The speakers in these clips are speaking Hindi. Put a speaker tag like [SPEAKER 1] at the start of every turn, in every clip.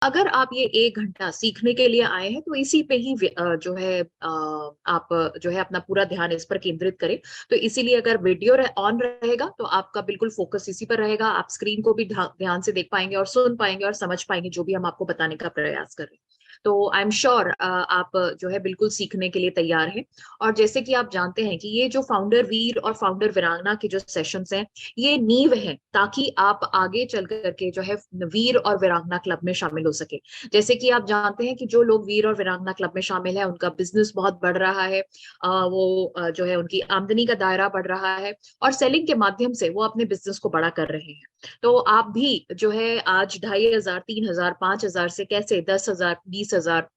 [SPEAKER 1] अगर आप ये 1 घंटा सीखने के लिए आए हैं तो इसी पे ही जो है आप जो है अपना पूरा ध्यान इस पर केंद्रित करें। तो इसीलिए अगर वीडियो ऑन रहेगा तो आपका बिल्कुल फोकस इसी पर रहेगा, आप स्क्रीन को भी ध्यान से देख पाएंगे और सुन पाएंगे और समझ पाएंगे जो भी हम आपको बताने का प्रयास कर रहे हैं। तो आई एम श्योर आप जो है बिल्कुल सीखने के लिए तैयार हैं। और जैसे कि आप जानते हैं कि ये जो फाउंडर वीर और फाउंडर वीरांगना के जो सेशंस हैं, ये नींव है ताकि आप आगे चल करके जो है वीर और वीरांगना क्लब में शामिल हो सके। जैसे कि आप जानते हैं कि जो लोग वीर और वीरांगना क्लब में शामिल है उनका बिजनेस बहुत बढ़ रहा है, वो जो है उनकी आमदनी का दायरा बढ़ रहा है और सेलिंग के माध्यम से वो अपने बिजनेस को बड़ा कर रहे हैं। तो आप भी जो है आज 2,500, 3,000, 5,000 से कैसे 10,000, 20,000,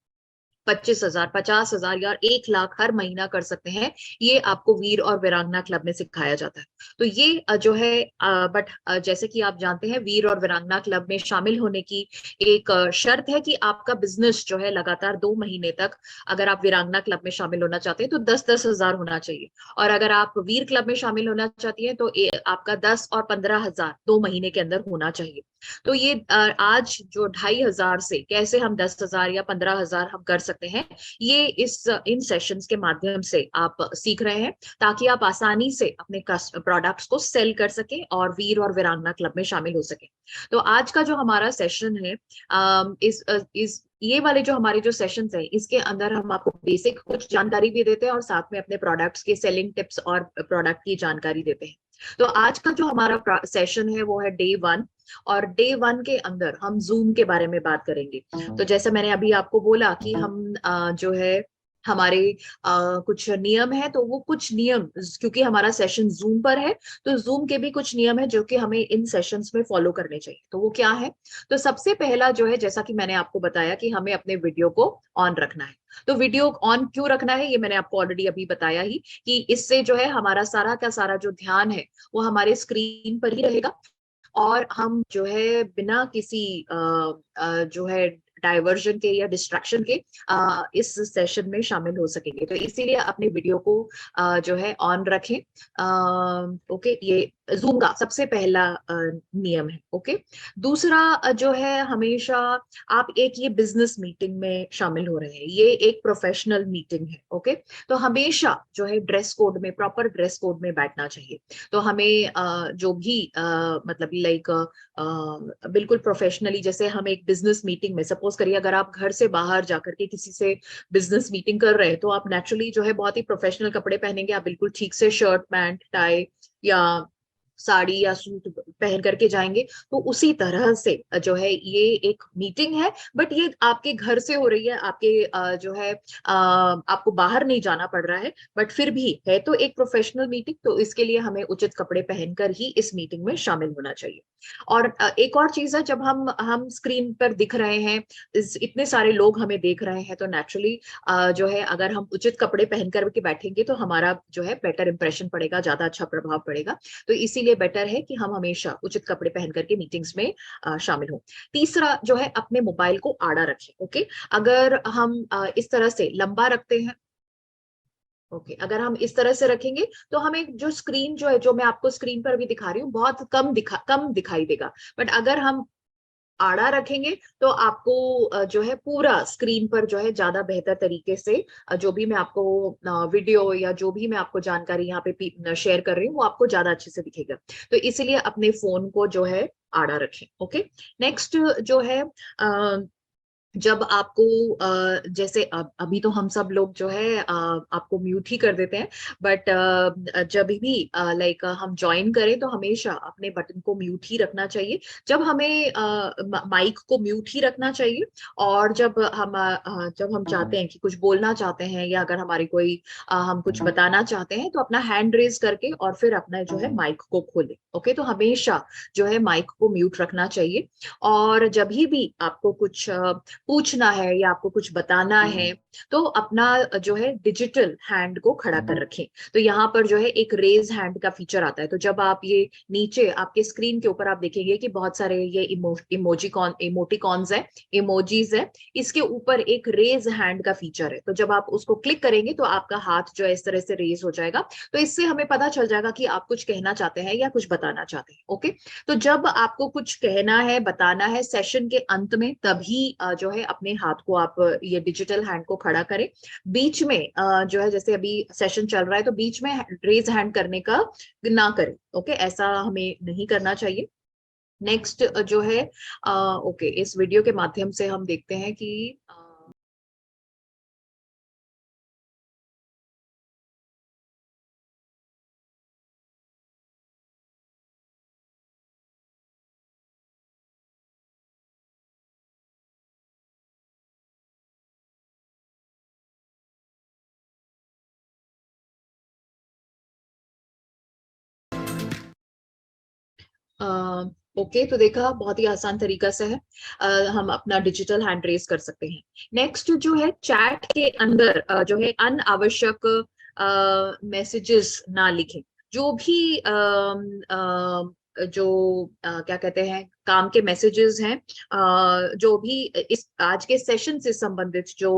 [SPEAKER 1] 25,000, 50,000 या 1 लाख हर महीना कर सकते हैं, ये आपको वीर और वीरांगना क्लब में सिखाया जाता है। तो ये जो है बट जैसे कि आप जानते हैं वीर और वीरांगना क्लब में शामिल होने की एक शर्त है कि आपका बिजनेस जो है लगातार 2 महीने तक, अगर आप वीरांगना क्लब में शामिल होना चाहते हैं तो 10-10 हजार होना चाहिए। और अगर आप वीर क्लब में शामिल होना चाहती हैं तो आपका 10 और 15,000 2 महीने के अंदर होना चाहिए। तो ये आज जो 2,500 से कैसे हम 10,000 या 15,000 हम कर सकते हैं, ये इन सेशंस के माध्यम से आप सीख रहे हैं ताकि आप आसानी से अपने प्रोडक्ट्स को सेल कर सके और वीर और वीरांगना क्लब में शामिल हो सके। तो आज का जो हमारा सेशन है, इस ये वाले जो हमारे जो सेशंस हैं इसके अंदर हम आपको बेसिक कुछ जानकारी भी देते हैं और साथ में अपने प्रोडक्ट्स के सेलिंग टिप्स और प्रोडक्ट की जानकारी देते हैं। तो आज का जो हमारा सेशन है वो है डे 1। और डे 1 के अंदर हम जूम के बारे में बात करेंगे। तो जैसे मैंने अभी आपको बोला कि हम जो है हमारे कुछ नियम है, तो वो कुछ नियम, क्योंकि हमारा सेशन जूम पर है तो जूम के भी कुछ नियम है जो कि हमें इन सेशंस में फॉलो करने चाहिए। तो वो क्या है? तो सबसे पहला जो है, जैसा कि मैंने आपको बताया कि हमें अपने वीडियो को ऑन रखना है। तो वीडियो ऑन क्यों रखना है ये मैंने आपको ऑलरेडी अभी बताया ही, कि इससे जो है हमारा सारा का सारा जो ध्यान है वो हमारे स्क्रीन पर ही रहेगा और हम जो है बिना किसी जो है डाइवर्जन के या डिस्ट्रैक्शन के इस सेशन में शामिल हो सकेंगे। तो इसीलिए अपने वीडियो को जो है ऑन रखें। ओके, ये जूम का सबसे पहला नियम है। ओके, दूसरा जो है, हमेशा आप एक ये बिजनेस मीटिंग में शामिल हो रहे हैं, ये एक प्रोफेशनल मीटिंग है। ओके, तो हमेशा जो है ड्रेस कोड में, प्रॉपर ड्रेस कोड में बैठना चाहिए। तो हमें जो भी मतलब लाइक बिल्कुल प्रोफेशनली, जैसे हम एक बिजनेस मीटिंग में, सपोज करिए अगर आप घर से बाहर जाकर के किसी से बिजनेस मीटिंग कर रहे हैं तो आप नेचुरली जो है बहुत ही प्रोफेशनल कपड़े पहनेंगे, आप बिल्कुल ठीक से शर्ट पैंट टाई या साड़ी या सूट पहन करके जाएंगे। तो उसी तरह से जो है ये एक मीटिंग है, बट ये आपके घर से हो रही है, आपके जो है आपको बाहर नहीं जाना पड़ रहा है, बट फिर भी है तो एक प्रोफेशनल मीटिंग। तो इसके लिए हमें उचित कपड़े पहनकर ही इस मीटिंग में शामिल होना चाहिए। और एक और चीज है, जब हम स्क्रीन पर दिख रहे हैं, इतने सारे लोग हमें देख रहे हैं, तो नेचुरली जो है अगर हम उचित कपड़े पहन कर के बैठेंगे तो हमारा जो है बेटर इंप्रेशन पड़ेगा, ज्यादा अच्छा प्रभाव पड़ेगा। तो इसीलिए बेटर है कि हम हमेशा उचित कपड़े पहन करके मीटिंग्स में शामिल हों। तीसरा जो है, अपने मोबाइल को आड़ा रखें। ओके, अगर हम इस तरह से लंबा रखते हैं, ओके, अगर हम इस तरह से रखेंगे तो हमें जो स्क्रीन जो है, जो मैं आपको स्क्रीन पर भी दिखा रही हूँ, बहुत कम दिखाई देगा। बट अगर हम आड़ा रखेंगे तो आपको जो है पूरा स्क्रीन पर जो है ज्यादा बेहतर तरीके से जो भी मैं आपको वीडियो या जो भी मैं आपको जानकारी यहाँ पे शेयर कर रही हूँ वो आपको ज्यादा अच्छे से दिखेगा। तो इसीलिए अपने फोन को जो है आड़ा रखें। ओके, नेक्स्ट जो है, जब आपको जैसे अभी तो हम सब लोग जो है आपको म्यूट ही कर देते हैं, बट जब भी लाइक हम ज्वाइन करें तो हमेशा अपने बटन को म्यूट ही रखना चाहिए। जब हमें माइक को म्यूट ही रखना चाहिए। और जब हम चाहते हैं कि कुछ बोलना चाहते हैं या अगर हमारी कोई हम कुछ बताना चाहते हैं तो अपना हैंड रेज करके और फिर अपना जो है माइक को खोले। ओके, तो हमेशा जो है माइक को म्यूट रखना चाहिए। और जब भी आपको कुछ पूछना है या आपको कुछ बताना है तो अपना जो है डिजिटल हैंड को खड़ा कर रखें। तो यहाँ पर जो है एक रेज हैंड का फीचर आता है। तो जब आप ये नीचे आपके स्क्रीन के ऊपर आप देखेंगे कि बहुत सारे ये इमोटिकॉन्स है, इमोजीज है, इसके ऊपर एक रेज हैंड का फीचर है। तो जब आप उसको क्लिक करेंगे तो आपका हाथ जो है इस तरह से रेज हो जाएगा। तो इससे हमें पता चल जाएगा कि आप कुछ कहना चाहते हैं या कुछ बताना चाहते हैं। ओके, तो जब आपको कुछ कहना है, बताना है सेशन के अंत में, तभी जो है अपने हाथ को आप ये डिजिटल हैंड को खड़ा करें। बीच में जो है जैसे अभी सेशन चल रहा है तो बीच में रेज हैंड करने का ना करें। ओके, ऐसा हमें नहीं करना चाहिए। नेक्स्ट जो है ओके, इस वीडियो के माध्यम से हम देखते हैं कि ओके, तो देखा बहुत ही आसान तरीका से है। हम अपना डिजिटल हैंड रेज कर सकते हैं। नेक्स्ट जो है चैट के अंदर जो है अनावश्यक मैसेजेस ना लिखें। जो भी जो क्या कहते हैं काम के मैसेजेस हैं, जो भी इस आज के सेशन से संबंधित जो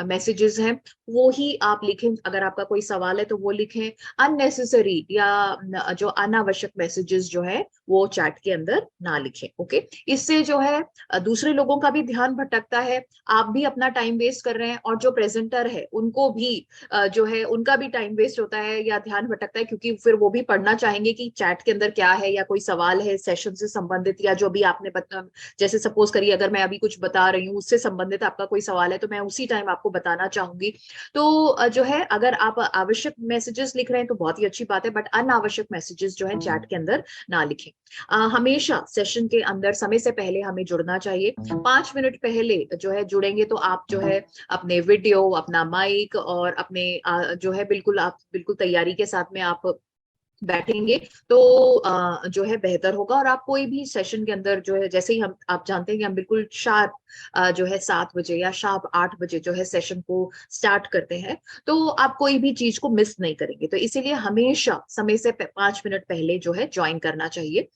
[SPEAKER 1] मैसेजेस हैं वो ही आप लिखें। अगर आपका कोई सवाल है तो वो लिखें। अननेसेसरी या जो अनावश्यक मैसेजेस जो है वो चैट के अंदर ना लिखें। ओके, इससे जो है दूसरे लोगों का भी ध्यान भटकता है, आप भी अपना टाइम वेस्ट कर रहे हैं, और जो प्रेजेंटर है उनको भी जो है उनका भी टाइम वेस्ट होता है या ध्यान भटकता है, क्योंकि फिर वो भी पढ़ना चाहेंगे कि चैट के अंदर क्या है, या कोई सवाल है सेशन से संबंधित, या जो भी आपने जैसे सपोज करिए अगर मैं अभी कुछ बता रही हूँ उससे संबंधित आपका कोई सवाल है तो मैं उसी टाइम आपको बताना चाहूंगी। तो जो है अगर आप आवश्यक मैसेजेस लिख रहे हैं तो बहुत ही अच्छी बात है, बट अनावश्यक मैसेजेस जो है चैट के अंदर ना लिखें। हमेशा सेशन के अंदर समय से पहले हमें जुड़ना चाहिए। 5 मिनट पहले जो है जुड़ेंगे तो आप जो है अपने वीडियो, अपना माइक और अपने जो है बिल्कुल आप बिल्कुल तैयारी के साथ में आप बैठेंगे तो जो है बेहतर होगा। और आप कोई भी सेशन के अंदर जो है, जैसे ही हम आप जानते हैं कि हम बिल्कुल शार्प जो है 7 बजे या शार्प 8 बजे जो है सेशन को स्टार्ट करते हैं, तो आप कोई भी चीज को मिस नहीं करेंगे। तो इसीलिए हमेशा समय से 5 मिनट पहले जो है ज्वाइन करना चाहिए।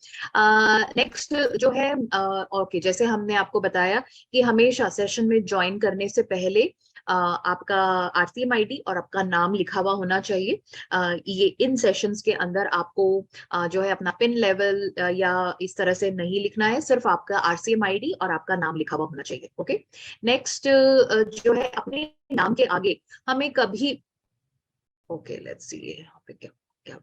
[SPEAKER 1] नेक्स्ट जो है ओके, जैसे हमने आपको बताया कि हमेशा सेशन में ज्वाइन करने से पहले आपका आरसीएम आईडी और आपका नाम लिखा हुआ होना चाहिए। ये इन सेशंस के अंदर आपको जो है अपना पिन लेवल या इस तरह से नहीं लिखना है, सिर्फ आपका आरसीएम आईडी और आपका नाम लिखा हुआ होना चाहिए। ओके, नेक्स्ट जो है अपने नाम के आगे हमें कभी ओके लेट्स सी यहाँ पे क्या क्या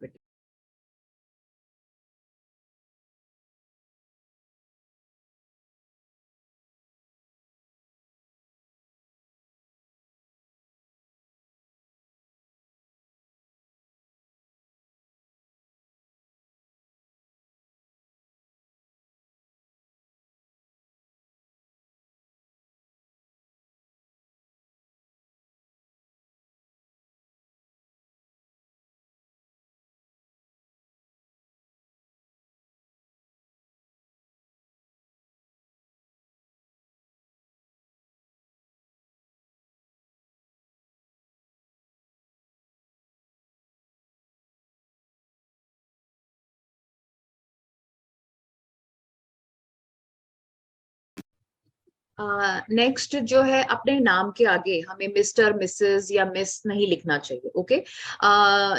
[SPEAKER 1] नेक्स्ट जो है अपने नाम के आगे हमें मिस्टर, मिसेस या मिस नहीं लिखना चाहिए। ओके,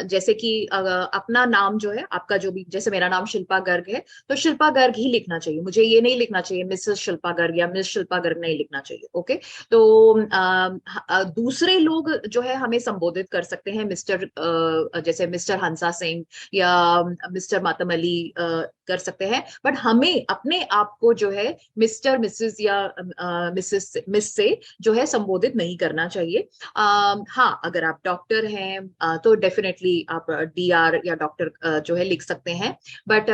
[SPEAKER 1] जैसे कि अपना नाम जो है आपका जो भी, जैसे मेरा नाम शिल्पा गर्ग है तो शिल्पा गर्ग ही लिखना चाहिए, मुझे ये नहीं लिखना चाहिए मिसेस शिल्पा गर्ग या मिस शिल्पा गर्ग नहीं लिखना चाहिए। ओके, तो दूसरे लोग जो है हमें संबोधित कर सकते हैं मिस्टर, जैसे मिस्टर हंसा सिंह या मिस्टर मातम अली कर सकते हैं, बट हमें अपने आप को जो है मिस्टर, मिसेस या मिसेस, मिस से जो है संबोधित नहीं करना चाहिए। हाँ, अगर आप डॉक्टर हैं तो डेफिनेटली आप डीआर या डॉक्टर जो है लिख सकते हैं, बट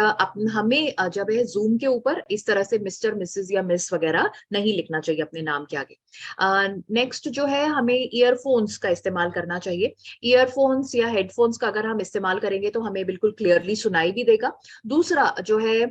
[SPEAKER 1] हमें जब है जूम के ऊपर इस तरह से मिस्टर, मिसेस या मिस वगैरह नहीं लिखना चाहिए अपने नाम के आगे। नेक्स्ट जो है हमें ईयरफोन्स का इस्तेमाल करना चाहिए। ईयरफोन्स या हेडफोन्स का अगर हम इस्तेमाल करेंगे तो हमें बिल्कुल क्लियरली सुनाई भी देगा। दूसरा जो है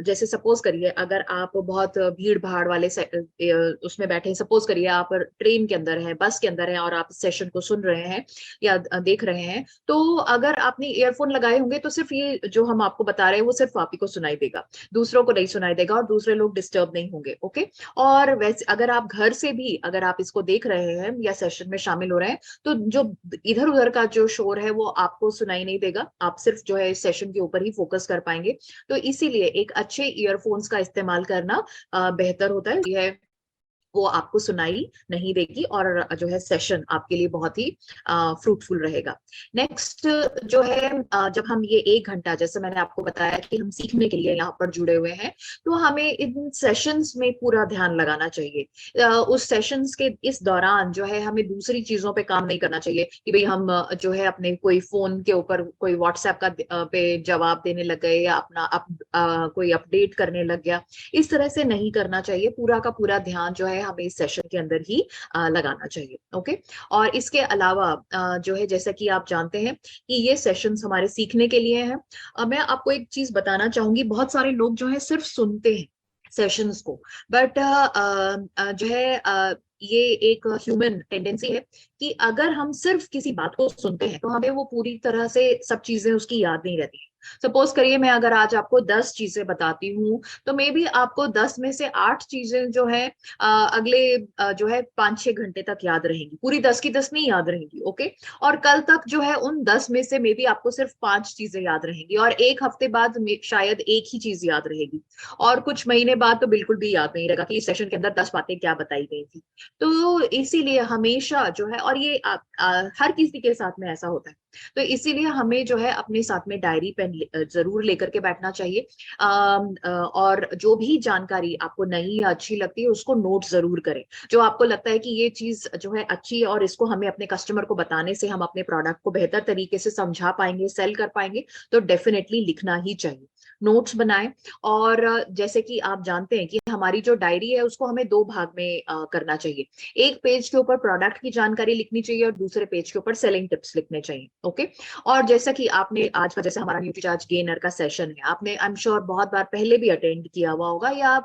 [SPEAKER 1] जैसे सपोज करिए अगर आप बहुत भीड़ भाड़ वाले उसमें बैठे हैं, सपोज करिए आप ट्रेन के अंदर हैं, बस के अंदर हैं और आप सेशन को सुन रहे हैं या देख रहे हैं, तो अगर आपने ईयरफोन लगाए होंगे तो सिर्फ ये जो हम आपको बता रहे हैं वो सिर्फ आप ही को सुनाई देगा, दूसरों को नहीं सुनाई देगा और दूसरे लोग डिस्टर्ब नहीं होंगे। ओके। और वैसे अगर आप घर से भी अगर आप इसको देख रहे हैं या सेशन में शामिल हो रहे हैं तो जो इधर उधर का जो शोर है वो आपको सुनाई नहीं देगा, आप सिर्फ जो है सेशन के ऊपर ही फोकस कर पाएंगे। तो इसीलिए एक अच्छे ईयरफोन्स का इस्तेमाल करना बेहतर होता है। यह वो आपको सुनाई नहीं देगी और जो है सेशन आपके लिए बहुत ही फ्रूटफुल रहेगा। नेक्स्ट जो है जब हम ये 1 घंटा, जैसे मैंने आपको बताया कि हम सीखने के लिए यहाँ पर जुड़े हुए हैं, तो हमें इन सेशंस में पूरा ध्यान लगाना चाहिए। उस सेशंस के इस दौरान जो है हमें दूसरी चीजों पे काम नहीं करना चाहिए कि भाई हम जो है अपने कोई फोन के ऊपर कोई व्हाट्सएप का पे जवाब देने लग गए या अपना कोई अपडेट करने लग गया। इस तरह से नहीं करना चाहिए, पूरा का पूरा ध्यान जो है हमें इस सेशन के अंदर ही लगाना चाहिए। ओके। और इसके अलावा जो है जैसा कि आप जानते हैं कि ये सेशंस हमारे सीखने के लिए हैं। मैं आपको एक चीज बताना चाहूंगी, बहुत सारे लोग जो है सिर्फ सुनते हैं सेशंस को, बट जो है ये एक ह्यूमन टेंडेंसी है कि अगर हम सिर्फ किसी बात को सुनते हैं तो हमें वो पूरी तरह से सब चीजें उसकी याद नहीं रहती। सपोज करिए मैं अगर आज आपको 10 चीजें बताती हूँ तो मे बी आपको 10 में से 8 चीजें जो है अगले जो है 5-6 घंटे तक याद रहेंगी, पूरी 10 की 10 नहीं याद रहेंगी। ओके। और कल तक जो है उन 10 में से मे बी आपको सिर्फ 5 चीजें याद रहेंगी और एक हफ्ते बाद शायद एक ही चीज याद रहेगी और कुछ महीने बाद तो बिल्कुल भी याद नहीं रहेगा कि इस सेशन के अंदर 10 बातें क्या बताई गई थी। तो इसीलिए हमेशा जो है, और ये हर किसी के साथ में ऐसा होता है, तो इसीलिए हमें जो है अपने साथ में डायरी पेन जरूर लेकर के बैठना चाहिए। और जो भी जानकारी आपको नई या अच्छी लगती है उसको नोट जरूर करें। जो आपको लगता है कि ये चीज जो है अच्छी है और इसको हमें अपने कस्टमर को बताने से हम अपने प्रोडक्ट को बेहतर तरीके से समझा पाएंगे, सेल कर पाएंगे, तो डेफिनेटली लिखना ही चाहिए, नोट्स बनाएं। और जैसे कि आप जानते हैं कि हमारी जो डायरी है उसको हमें 2 भाग में करना चाहिए। एक पेज के ऊपर प्रोडक्ट की जानकारी लिखनी चाहिए और दूसरे पेज के ऊपर सेलिंग टिप्स लिखने चाहिए। ओके। और जैसा कि आपने आज का, जैसे हमारा न्यूट्रीचार्ज गेनर का सेशन है, आपने आई एम श्योर बहुत बार पहले भी अटेंड किया हुआ होगा, या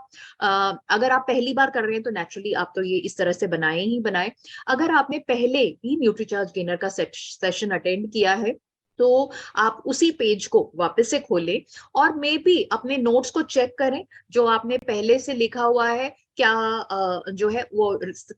[SPEAKER 1] अगर आप पहली बार कर रहे हैं तो नेचुरली आप तो ये इस तरह से बनाए ही बनाए। अगर आपने पहले भी न्यूट्रीचार्ज गेनर का सेशन अटेंड किया है तो आप उसी पेज को वापस से खोलें और मे बी अपने नोट्स को चेक करें जो आपने पहले से लिखा हुआ है, क्या जो है वो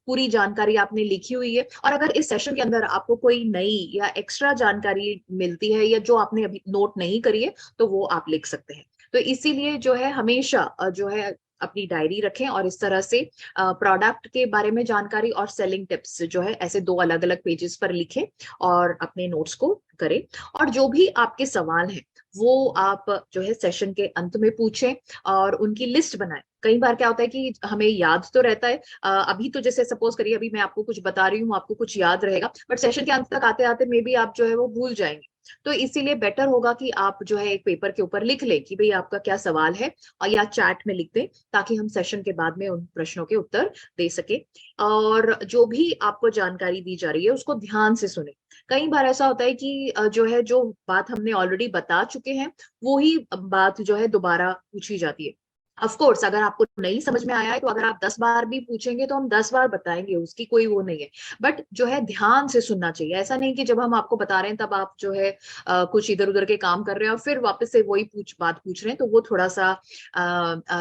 [SPEAKER 1] पूरी जानकारी आपने लिखी हुई है। और अगर इस सेशन के अंदर आपको कोई नई या एक्स्ट्रा जानकारी मिलती है या जो आपने अभी नोट नहीं करी है तो वो आप लिख सकते हैं। तो इसीलिए जो है हमेशा जो है अपनी डायरी रखें और इस तरह से प्रोडक्ट के बारे में जानकारी और सेलिंग टिप्स जो है ऐसे 2 अलग अलग पेजेस पर लिखें और अपने नोट्स को करें। और जो भी आपके सवाल हैं वो आप जो है सेशन के अंत में पूछें और उनकी लिस्ट बनाएं। कई बार क्या होता है कि हमें याद तो रहता है, अभी तो जैसे सपोज करिए अभी मैं आपको कुछ बता रही हूँ, आपको कुछ याद रहेगा, बट सेशन के अंत तक आते आते मे बी आप जो है वो भूल जाएंगे। तो इसीलिए बेटर होगा कि आप जो है एक पेपर के ऊपर लिख लें कि भाई आपका क्या सवाल है, और या चैट में लिख दें ताकि हम सेशन के बाद में उन प्रश्नों के उत्तर दे सके। और जो भी आपको जानकारी दी जा रही है उसको ध्यान से सुने। कई बार ऐसा होता है कि जो है जो बात हमने ऑलरेडी बता चुके हैं वो ही बात जो है दोबारा पूछी जाती है। ऑफ कोर्स अगर आपको नहीं समझ में आया है तो अगर आप 10 बार भी पूछेंगे तो हम 10 बार बताएंगे, उसकी कोई वो नहीं है। बट जो है ध्यान से सुनना चाहिए। ऐसा नहीं कि जब हम आपको बता रहे हैं तब आप जो है कुछ इधर उधर के काम कर रहे हैं और फिर वापस से वही बात पूछ रहे हैं, तो वो थोड़ा सा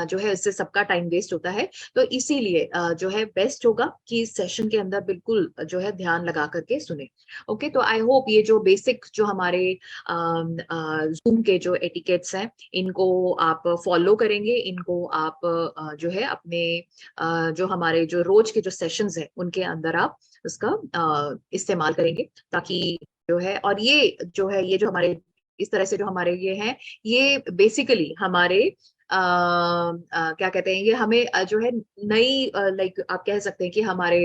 [SPEAKER 1] जो है इससे सबका टाइम वेस्ट होता है। तो इसीलिए जो है बेस्ट होगा कि सेशन के अंदर बिल्कुल जो है ध्यान लगा करके सुने। ओके। तो आई होप ये जो बेसिक जो हमारे जूम के जो एटिकेट्स हैं इनको आप फॉलो करेंगे, इनको आप जो है अपने जो हमारे जो रोज के जो सेशंस हैं उनके अंदर आप इसका इस्तेमाल करेंगे, ताकि जो है, और ये जो है ये जो हमारे इस तरह से जो हमारे ये हैं ये बेसिकली हमारे क्या कहते हैं, ये हमें जो है नई लाइक आप कह सकते हैं कि हमारे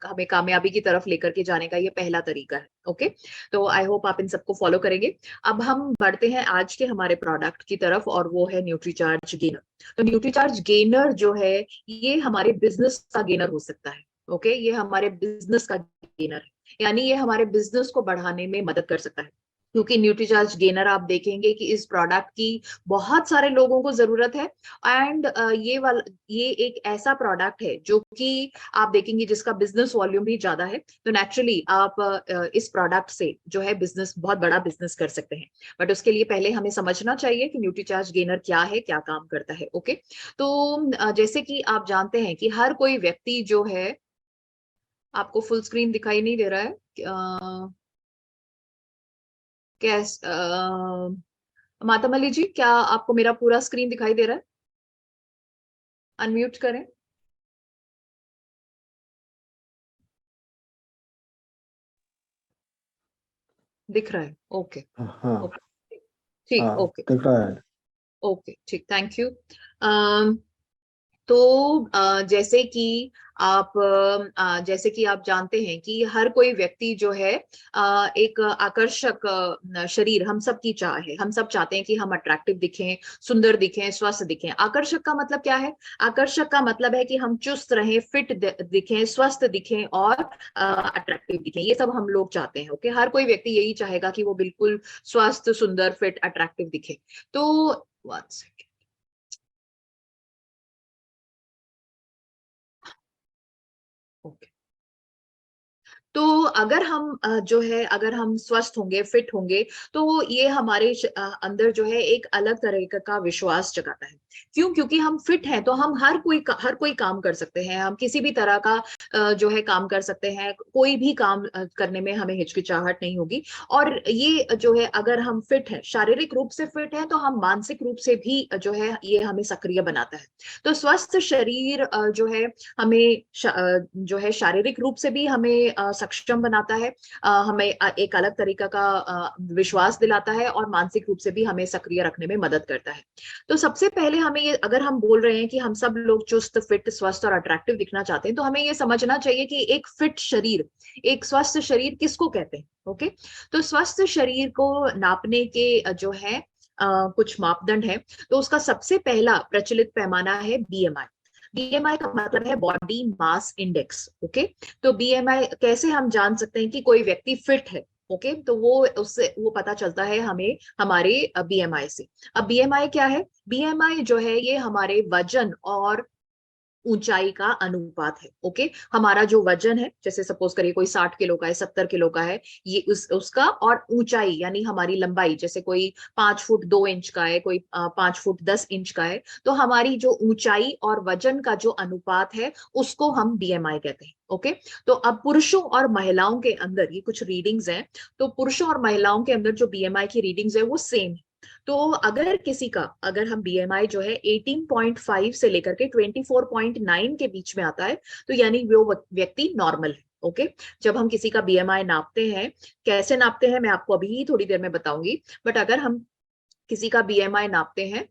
[SPEAKER 1] हमें कामयाबी की तरफ लेकर के जाने का ये पहला तरीका है। ओके। तो आई होप आप इन सबको फॉलो करेंगे। अब हम बढ़ते हैं आज के हमारे प्रोडक्ट की तरफ और वो है न्यूट्रीचार्ज गेनर। तो न्यूट्रीचार्ज गेनर जो है ये हमारे बिजनेस का गेनर हो सकता है। ओके। ये हमारे बिजनेस का गेनर है, यानी ये हमारे बिजनेस को बढ़ाने में मदद कर सकता है। क्योंकि न्यूट्रीचार्ज गेनर आप देखेंगे कि इस प्रोडक्ट की बहुत सारे लोगों को जरूरत है। एंड ये एक ऐसा प्रोडक्ट है जो कि आप देखेंगे जिसका बिजनेस वॉल्यूम भी ज्यादा है, तो नेचुरली आप इस प्रोडक्ट से जो है बिजनेस, बहुत बड़ा बिजनेस कर सकते हैं। बट उसके लिए पहले हमें समझना चाहिए कि न्यूट्रीचार्ज गेनर क्या है, क्या काम करता है। ओके, तो जैसे कि आप जानते हैं कि हर कोई व्यक्ति जो है, आपको फुल स्क्रीन दिखाई नहीं दे रहा है कैस मातम अली जी, क्या आपको मेरा पूरा स्क्रीन दिखाई दे रहा है? अनम्यूट करें। दिख रहा है? ओके।
[SPEAKER 2] हाँ
[SPEAKER 1] ओके, ठीक।
[SPEAKER 2] हाँ,
[SPEAKER 1] ओके,
[SPEAKER 2] दिख रहा है।
[SPEAKER 1] ओके, ठीक, थैंक यू। तो जैसे कि जैसे कि आप जानते हैं कि हर कोई व्यक्ति जो है एक आकर्षक शरीर हम सब की चाह है। हम सब चाहते हैं कि हम अट्रैक्टिव दिखें, सुंदर दिखें, स्वस्थ दिखें। आकर्षक का मतलब क्या है? आकर्षक का मतलब है कि हम चुस्त रहें, फिट दिखें, स्वस्थ दिखें और अट्रैक्टिव दिखें। ये सब हम लोग चाहते हैं। ओके, हर कोई व्यक्ति यही चाहेगा कि वो बिल्कुल स्वस्थ, सुंदर, फिट, अट्रैक्टिव दिखे। तो वन सेकेंड। ओके, तो अगर हम जो है, अगर हम स्वस्थ होंगे, फिट होंगे, तो ये हमारे अंदर जो है एक अलग तरह का विश्वास जगाता है। क्यों? क्योंकि हम फिट हैं तो हम हर कोई काम कर सकते हैं। हम किसी भी तरह का जो है काम कर सकते हैं। कोई भी काम करने में हमें हिचकिचाहट नहीं होगी। और ये जो है, अगर हम फिट हैं, शारीरिक रूप से फिट हैं, तो हम मानसिक रूप से भी जो है ये हमें सक्रिय बनाता है। तो स्वस्थ शरीर जो है हमें जो है शारीरिक रूप से भी हमें सक्षम बनाता है, हमें एक अलग तरीका का विश्वास दिलाता है, और मानसिक रूप से भी हमें सक्रिय रखने में मदद करता है। तो सबसे पहले हमें ये, अगर हम बोल रहे हैं कि हम सब लोग चुस्त, फिट, स्वस्थ और अट्रैक्टिव दिखना चाहते हैं, तो हमें ये समझना चाहिए कि एक फिट शरीर, एक स्वस्थ शरीर किसको कहते हैं। ओके, तो स्वस्थ शरीर को नापने के जो है कुछ मापदंड है। तो उसका सबसे पहला प्रचलित पैमाना है बीएमआई। बीएमआई का मतलब है बॉडी मास इंडेक्स। ओके, तो बीएमआई कैसे हम जान सकते हैं कि कोई व्यक्ति फिट है? ओके, तो वो उससे वो पता चलता है हमें हमारे बीएमआई से। अब बीएमआई क्या है? बीएमआई जो है ये हमारे वजन और ऊंचाई का अनुपात है। ओके, हमारा जो वजन है, जैसे सपोज करिए कोई 60 किलो का है, 70 किलो का है, ये उसका, और ऊंचाई यानी हमारी लंबाई, जैसे कोई 5 फुट 2 इंच का है, कोई 5 फुट 10 इंच का है, तो हमारी जो ऊंचाई और वजन का जो अनुपात है उसको हम बीएमआई कहते हैं। ओके, तो अब पुरुषों और महिलाओं के अंदर ये कुछ रीडिंग्स हैं। तो पुरुषों और महिलाओं के अंदर जो बीएमआई की रीडिंग्स है वो सेम है। तो अगर किसी का, अगर हम बीएमआई जो है 18.5 से लेकर के 24.9 के बीच में आता है, तो यानी वो व्यक्ति नॉर्मल है। ओके, जब हम किसी का बीएमआई नापते हैं, कैसे नापते हैं मैं आपको अभी थोड़ी देर में बताऊंगी। बट अगर हम किसी का बीएमआई नापते हैं,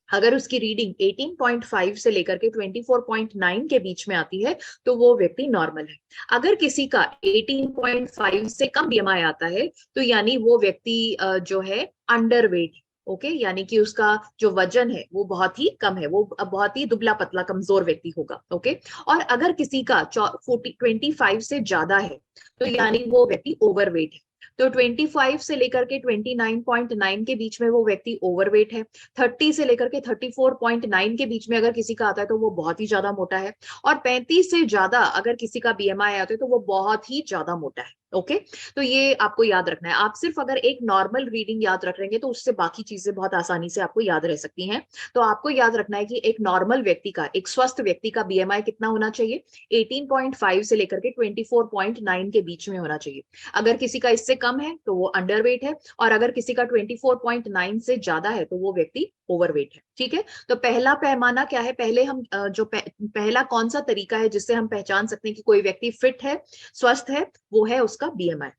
[SPEAKER 1] अगर उसकी रीडिंग 18.5 से लेकर के 24.9 के बीच में आती है, तो वो व्यक्ति नॉर्मल है। अगर किसी का 18.5 से कम बीएमआई आता है, तो यानी वो व्यक्ति जो है अंडरवेट। ओके, यानी कि उसका जो वजन है वो बहुत ही कम है, वो बहुत ही दुबला पतला कमजोर व्यक्ति होगा। ओके, और अगर किसी का 25 से ज्यादा है, तो यानी वो व्यक्ति ओवरवेट है। तो 25 से लेकर के 29.9 के बीच में वो व्यक्ति ओवरवेट है। 30 से लेकर के 34.9 के बीच में अगर किसी का आता है, तो वो बहुत ही ज्यादा मोटा है। और 35 से ज्यादा अगर किसी का बीएमआई आता है, तो वो बहुत ही ज्यादा मोटा है। ओके, तो ये आपको याद रखना है। आप सिर्फ अगर एक नॉर्मल रीडिंग याद रख लेंगे, तो उससे बाकी चीजें बहुत आसानी से आपको याद रह सकती हैं। तो आपको याद रखना है कि एक नॉर्मल व्यक्ति का, एक स्वस्थ व्यक्ति का बीएमआई कितना होना चाहिए? 18.5 से लेकर के 24.9 के बीच में होना चाहिए। अगर किसी का इससे कम है तो वो अंडरवेट है, और अगर किसी का 24.9 से ज्यादा है तो वो व्यक्ति ओवरवेट है। ठीक है, तो पहला पैमाना क्या है? पहले हम पहला कौन सा तरीका है जिससे हम पहचान सकते हैं कि कोई व्यक्ति फिट है, स्वस्थ है? वो है उसका बीएमआई।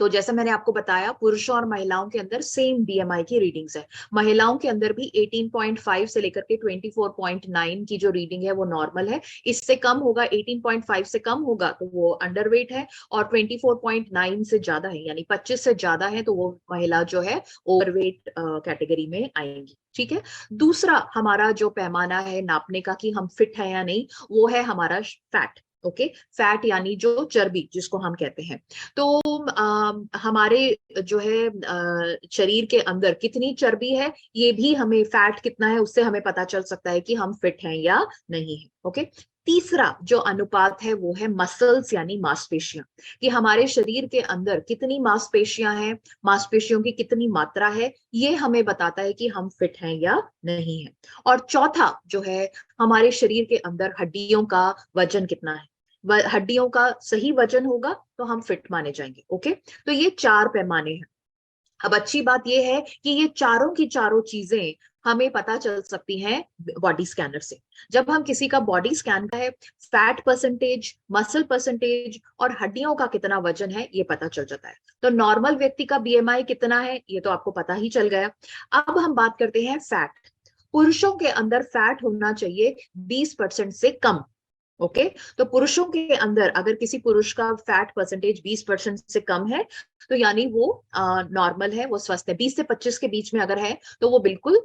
[SPEAKER 1] तो जैसा मैंने आपको बताया, पुरुषों और महिलाओं के अंदर सेम बीएमआई की रीडिंग्स है। महिलाओं के अंदर भी 18.5 से लेकर के 24.9 की जो रीडिंग है वो नॉर्मल है। इससे कम होगा, 18.5 से कम होगा तो वो अंडरवेट है, और 24.9 से ज्यादा है यानी 25 से ज्यादा है, तो वो महिला जो है ओवरवेट कैटेगरी में आएंगी। ठीक है, दूसरा हमारा जो पैमाना है नापने का कि हम फिट है या नहीं, वो है हमारा फैट। ओके, फैट यानी जो चर्बी जिसको हम कहते हैं। तो हमारे जो है शरीर के अंदर कितनी चर्बी है, ये भी हमें, फैट कितना है उससे हमें पता चल सकता है कि हम फिट हैं या नहीं है। ओके, तीसरा जो अनुपात है वो है मसल्स यानी मांसपेशियां, कि हमारे शरीर के अंदर कितनी मांसपेशियां हैं, मांसपेशियों की कितनी मात्रा है, ये हमें बताता है कि हम फिट हैं या नहीं है। और चौथा जो है, हमारे शरीर के अंदर हड्डियों का वजन कितना है, हड्डियों का सही वजन होगा तो हम फिट माने जाएंगे। ओके, तो ये चार पैमाने हैं। अब अच्छी बात यह है कि ये चारों की चारों चीजें हमें पता चल सकती हैं बॉडी स्कैनर से। जब हम किसी का बॉडी स्कैन का है, फैट परसेंटेज, मसल परसेंटेज और हड्डियों का कितना वजन है ये पता चल जाता है। तो नॉर्मल व्यक्ति का बीएमआई कितना है ये तो आपको पता ही चल गया। अब हम बात करते हैं फैट। पुरुषों के अंदर फैट होना चाहिए 20% से कम। ओके, तो पुरुषों के अंदर अगर किसी पुरुष का फैट परसेंटेज 20% से कम है तो यानी वो नॉर्मल है, वो स्वस्थ है। 20 से 25 के बीच में अगर है तो वो बिल्कुल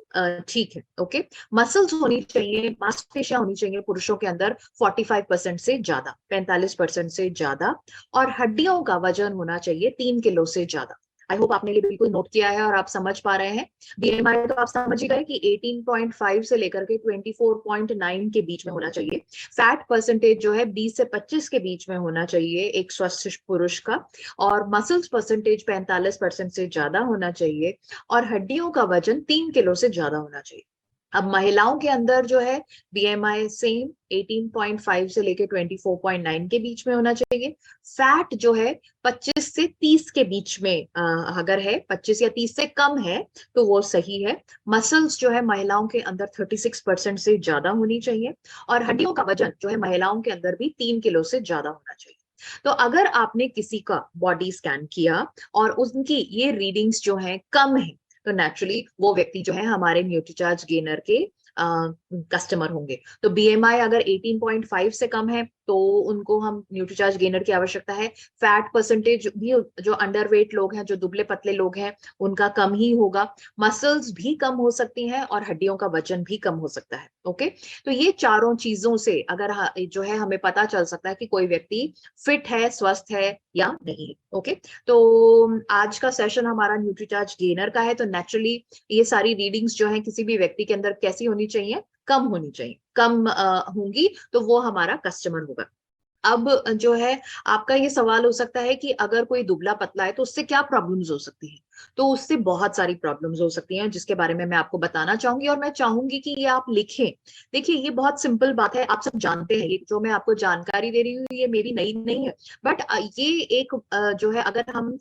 [SPEAKER 1] ठीक है। ओके, मसल्स होनी चाहिए, मांसपेशियां होनी चाहिए पुरुषों के अंदर 45% से ज्यादा, 45% से ज्यादा। और हड्डियों का वजन होना चाहिए 3 किलो से ज्यादा। आई होप आपने ये बिल्कुल नोट किया है और आप समझ पा रहे हैं। बीएमआई तो आप समझ ही गए कि 18.5 से लेकर के 24.9 के बीच में होना चाहिए। फैट परसेंटेज जो है 20 से 25 के बीच में होना चाहिए एक स्वस्थ पुरुष का। और मसल्स परसेंटेज 45% से ज्यादा होना चाहिए। और हड्डियों का वजन 3 किलो से ज्यादा होना चाहिए। अब महिलाओं के अंदर जो है बीएमआई सेम 18.5 से लेके 24.9 के बीच में होना चाहिए। फैट जो है 25 से 30 के बीच में अगर है, 25 या 30 से कम है तो वो सही है। मसल्स जो है महिलाओं के अंदर 36% से ज्यादा होनी चाहिए। और हड्डियों का वजन जो है महिलाओं के अंदर भी 3 किलो से ज्यादा होना चाहिए। तो अगर आपने किसी का बॉडी स्कैन किया और उनकी ये रीडिंग्स जो है कम है तो नेचुरली वो व्यक्ति जो है हमारे न्यूट्रीचार्ज गेनर के कस्टमर होंगे। तो बीएमआई अगर 18.5 से कम है तो उनको हम न्यूट्रीचार्ज गेनर की आवश्यकता है। फैट परसेंटेज भी जो अंडरवेट लोग हैं, जो दुबले पतले लोग हैं, उनका कम ही होगा। मसल्स भी कम हो सकती हैं और हड्डियों का वजन भी कम हो सकता है। ओके, तो ये चारों चीजों से अगर जो है हमें पता चल सकता है कि कोई व्यक्ति फिट है, स्वस्थ है या नहीं। ओके, तो आज का सेशन हमारा न्यूट्रीचार्ज गेनर का है। तो नेचुरली ये सारी रीडिंग्स जो है किसी भी व्यक्ति के अंदर कैसी होनी चाहिए, कम होनी चाहिए। कम होंगी तो वो हमारा कस्टमर होगा। अब जो है आपका ये सवाल हो सकता है कि अगर कोई दुबला पतला है तो उससे क्या प्रॉब्लम्स हो सकती हैं। तो उससे बहुत सारी प्रॉब्लम्स हो सकती हैं जिसके बारे में मैं आपको बताना चाहूंगी और मैं चाहूंगी कि ये आप लिखें। देखिए ये बहुत सिंपल बात है, आप सब जानते हैं। ये जो मैं आपको जानकारी दे रही हूँ ये मेरी नई नहीं है। बट ये एक जो है अगर हम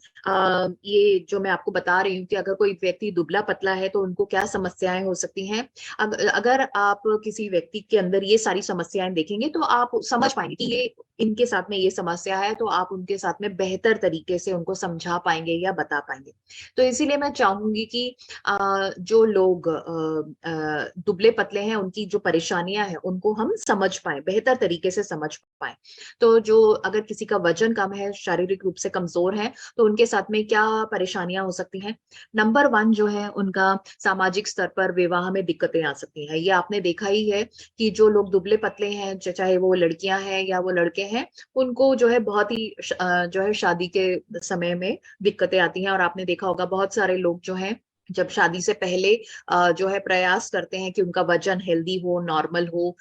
[SPEAKER 1] ये जो मैं आपको बता रही हूँ कि अगर कोई व्यक्ति दुबला पतला है तो उनको क्या समस्याएं हो सकती हैं, अगर आप किसी व्यक्ति के अंदर ये सारी समस्याएं देखेंगे तो आप समझ पाएंगे कि ये इनके साथ में ये समस्या है, तो आप उनके साथ में बेहतर तरीके से उनको समझा पाएंगे या बता पाएंगे। तो इसीलिए मैं चाहूंगी कि जो लोग दुबले पतले हैं उनकी जो परेशानियां हैं उनको हम समझ पाए, बेहतर तरीके से समझ पाए। तो जो अगर किसी का वजन कम है, शारीरिक रूप से कमजोर है, तो उनके साथ में क्या परेशानियां हो सकती हैं। नंबर 1 जो है उनका सामाजिक स्तर पर विवाह में दिक्कतें आ सकती हैं। ये आपने देखा ही है कि जो लोग दुबले पतले हैं, चाहे वो लड़कियां हैं या वो लड़के हैं, उनको जो है बहुत ही जो है शादी के समय में दिक्कतें आती हैं। और आपने देखा होगा बहुत सारे लोग जो हैं जब शादी से पहले जो है प्रयास करते हैं कि उनका वजन हेल्दी हो, नॉर्मल हो,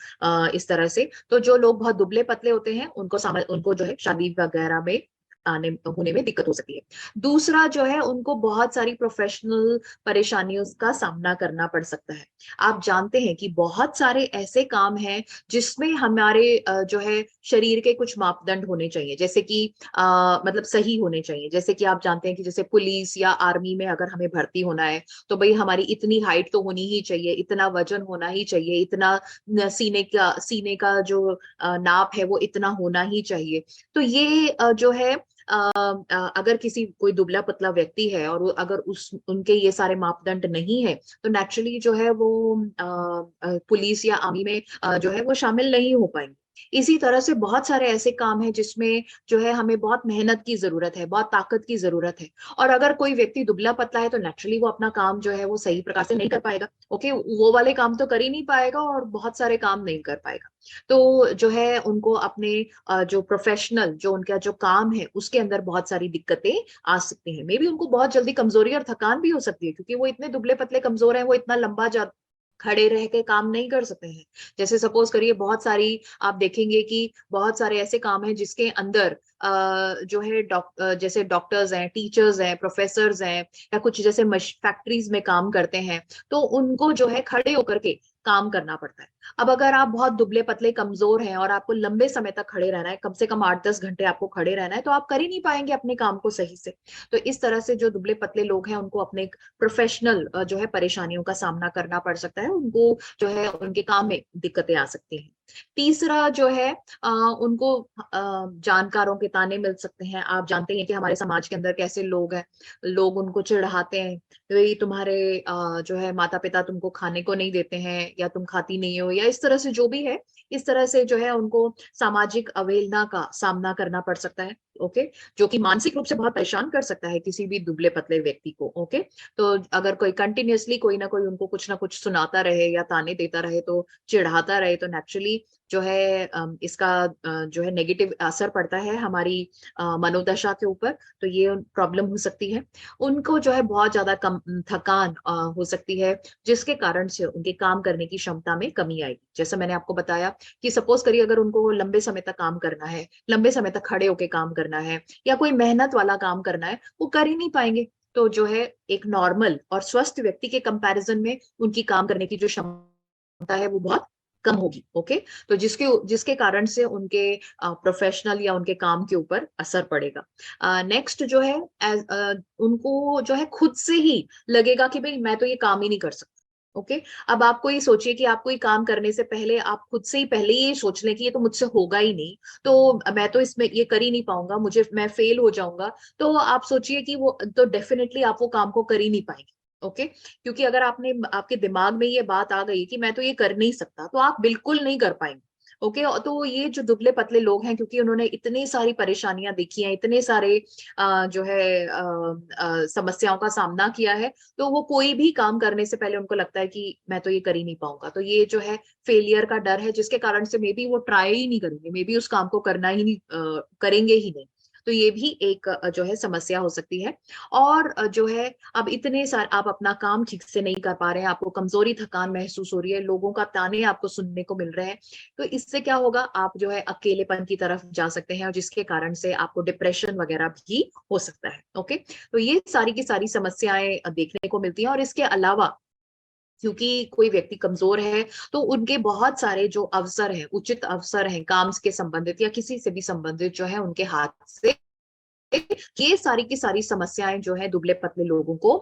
[SPEAKER 1] इस तरह से। तो जो लोग बहुत दुबले पतले होते हैं उनको जो है शादी वगैरह में आने होने में दिक्कत हो सकती है। दूसरा जो है उनको बहुत सारी प्रोफेशनल परेशानियों का सामना करना पड़ सकता है। आप जानते हैं कि बहुत सारे ऐसे काम हैं जिसमें हमारे जो है शरीर के कुछ मापदंड होने चाहिए, जैसे कि मतलब सही होने चाहिए। जैसे कि आप जानते हैं कि जैसे पुलिस या आर्मी में अगर हमें भर्ती होना है तो भाई हमारी इतनी हाइट तो होनी ही चाहिए, इतना वजन होना ही चाहिए, इतना सीने का जो नाप है वो इतना होना ही चाहिए। तो ये जो है अगर किसी कोई दुबला पतला व्यक्ति है और अगर उनके ये सारे मापदंड नहीं है तो नेचुरली जो है वो पुलिस या आर्मी में जो है वो शामिल नहीं हो पाएंगे। इसी तरह से बहुत सारे ऐसे काम हैं जिसमें जो है हमें बहुत मेहनत की जरूरत है, बहुत ताकत की जरूरत है। और अगर कोई व्यक्ति दुबला पतला है तो नेचुरली वो अपना काम जो है वो सही प्रकार से नहीं कर पाएगा। ओके, वो वाले काम तो कर ही नहीं पाएगा और बहुत सारे काम नहीं कर पाएगा। तो जो है उनको अपने जो प्रोफेशनल जो उनका जो काम है उसके अंदर बहुत सारी दिक्कतें आ सकती हैं। मे बी उनको बहुत जल्दी कमजोरी और थकान भी हो सकती है, क्योंकि वो इतने दुबले पतले कमजोर हैं, वो इतना लंबा खड़े रह के काम नहीं कर सकते हैं। जैसे सपोज करिए बहुत सारी आप देखेंगे कि बहुत सारे ऐसे काम हैं जिसके अंदर जो है जैसे डॉक्टर्स हैं, टीचर्स हैं, प्रोफेसर्स हैं, या कुछ जैसे फैक्ट्रीज में काम करते हैं, तो उनको जो है खड़े होकर के काम करना पड़ता है। अब अगर आप बहुत दुबले पतले कमजोर हैं और आपको लंबे समय तक खड़े रहना है, कम से कम 8-10 घंटे आपको खड़े रहना है, तो आप कर ही नहीं पाएंगे अपने काम को सही से। तो इस तरह से जो दुबले पतले लोग हैं उनको अपने प्रोफेशनल जो है परेशानियों का सामना करना पड़ सकता है, उनको जो है उनके काम में दिक्कतें आ सकती हैं। तीसरा जो है उनको जानकारों के ताने मिल सकते हैं। आप जानते हैं कि हमारे समाज के अंदर कैसे लोग हैं, लोग उनको चिढ़ाते हैं, वही तुम्हारे जो है माता पिता तुमको खाने को नहीं देते हैं, या तुम खाती नहीं हो, या इस तरह से जो भी है, इस तरह से जो है उनको सामाजिक अवहेलना का सामना करना पड़ सकता है। ओके, जो कि मानसिक रूप से बहुत परेशान कर सकता है किसी भी दुबले पतले व्यक्ति को। ओके, तो अगर कोई कंटिन्यूअसली कोई ना कोई उनको कुछ ना कुछ सुनाता रहे या ताने देता रहे, तो चिढ़ाता रहे, तो नेचुरली जो है इसका जो है नेगेटिव असर पड़ता है हमारी मनोदशा के ऊपर। तो ये प्रॉब्लम हो सकती है। उनको जो है बहुत ज्यादा कम थकान हो सकती है, जिसके कारण से उनके काम करने की क्षमता में कमी आएगी। जैसा मैंने आपको बताया कि सपोज करिए अगर उनको लंबे समय तक काम करना है, लंबे समय तक खड़े होकर काम करना है, या कोई मेहनत वाला काम करना है, वो कर ही नहीं पाएंगे। तो जो है एक नॉर्मल और स्वस्थ व्यक्ति के कंपैरिजन में उनकी काम करने की जो क्षमता है वो बहुत कम होगी। ओके, तो जिसके जिसके कारण से उनके प्रोफेशनल या उनके काम के ऊपर असर पड़ेगा। नेक्स्ट जो है उनको जो है खुद से ही लगेगा कि भाई मैं तो ये काम ही नहीं कर सकता। ओके, अब आपको ये सोचिए कि आप कोई काम करने से पहले आप खुद से ही पहले ये सोच लें कि ये तो मुझसे होगा ही नहीं, तो मैं तो इसमें ये कर ही नहीं पाऊंगा, मुझे मैं फेल हो जाऊंगा। तो आप सोचिए कि वो तो डेफिनेटली आप वो काम को कर ही नहीं पाएंगे। ओके, क्योंकि अगर आपने आपके दिमाग में ये बात आ गई कि मैं तो ये कर नहीं सकता, तो आप बिल्कुल नहीं कर पाएंगे। ओके, तो ये जो दुबले पतले लोग हैं, क्योंकि उन्होंने इतनी सारी परेशानियां देखी हैं, इतने सारे जो है समस्याओं का सामना किया है, तो वो कोई भी काम करने से पहले उनको लगता है कि मैं तो ये कर ही नहीं पाऊंगा। तो ये जो है फेलियर का डर है, जिसके कारण से मे बी वो ट्राई ही नहीं करेंगे, मे बी उस काम को करना ही नहीं करेंगे ही नहीं। तो ये भी एक जो है समस्या हो सकती है। और जो है अब इतने सारे आप अपना काम ठीक से नहीं कर पा रहे हैं, आपको कमजोरी थकान महसूस हो रही है, लोगों का ताने आपको सुनने को मिल रहे हैं, तो इससे क्या होगा, आप जो है अकेलेपन की तरफ जा सकते हैं, और जिसके कारण से आपको डिप्रेशन वगैरह भी हो सकता है। ओके, तो ये सारी की सारी समस्याएं देखने को मिलती हैं। और इसके अलावा क्योंकि कोई व्यक्ति कमजोर है, तो उनके बहुत सारे जो अवसर हैं, उचित अवसर हैं काम के संबंधित या किसी से भी संबंधित, जो है उनके हाथ से ये सारी की सारी समस्याएं जो है दुबले पतले लोगों को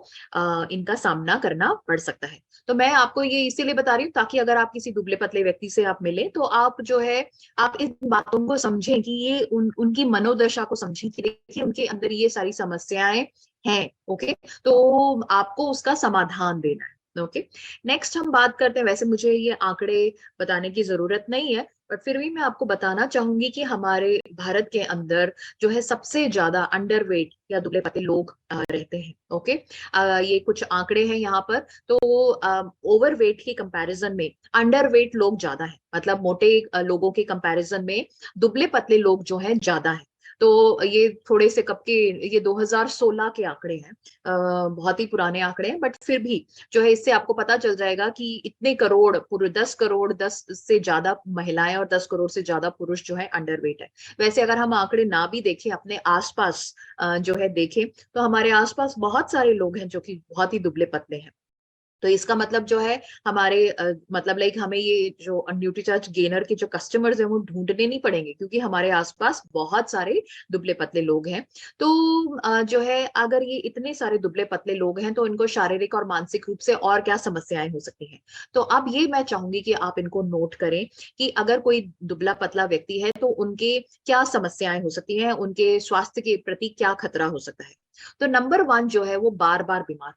[SPEAKER 1] इनका सामना करना पड़ सकता है। तो मैं आपको ये इसीलिए बता रही हूँ ताकि अगर आप किसी दुबले पतले व्यक्ति से आप मिले, तो आप जो है आप इन बातों को समझें कि ये उनकी मनोदशा को समझें कि देखिए उनके अंदर ये सारी समस्याएं हैं। ओके, तो आपको उसका समाधान देना है। ओके, नेक्स्ट हम बात करते हैं। वैसे मुझे ये आंकड़े बताने की जरूरत नहीं है, पर फिर भी मैं आपको बताना चाहूंगी कि हमारे भारत के अंदर जो है सबसे ज्यादा अंडरवेट या दुबले पतले लोग रहते हैं। ओके, ये कुछ आंकड़े हैं यहाँ पर। तो ओवरवेट के कंपैरिजन में अंडरवेट लोग ज्यादा हैं, मतलब मोटे लोगों के कंपैरिजन में दुबले पतले लोग जो हैं ज्यादा हैं। तो ये थोड़े से कब के, ये 2016 के आंकड़े हैं, बहुत ही पुराने आंकड़े हैं, बट फिर भी जो है इससे आपको पता चल जाएगा कि इतने करोड़, पूरे 10 करोड़, 10 से ज्यादा महिलाएं और 10 करोड़ से ज्यादा पुरुष जो है अंडरवेट है। वैसे अगर हम आंकड़े ना भी देखें, अपने आसपास जो है देखें, तो हमारे आसपास बहुत सारे लोग हैं जो कि बहुत ही दुबले पतले हैं। तो इसका मतलब जो है हमारे मतलब लाइक हमें ये जो न्यूट्रीचार्ज गेनर के जो कस्टमर्स हैं वो ढूंढने नहीं पड़ेंगे, क्योंकि हमारे आसपास बहुत सारे दुबले पतले लोग हैं। तो जो है अगर ये इतने सारे दुबले पतले लोग हैं, तो इनको शारीरिक और मानसिक रूप से और क्या समस्याएं हो सकती हैं। तो अब ये मैं चाहूंगी कि आप इनको नोट करें कि अगर कोई दुबला पतला व्यक्ति है तो उनके क्या समस्याएं हो सकती हैं, उनके स्वास्थ्य के प्रति क्या खतरा हो सकता है। तो नंबर 1 जो है वो बार बार बीमार।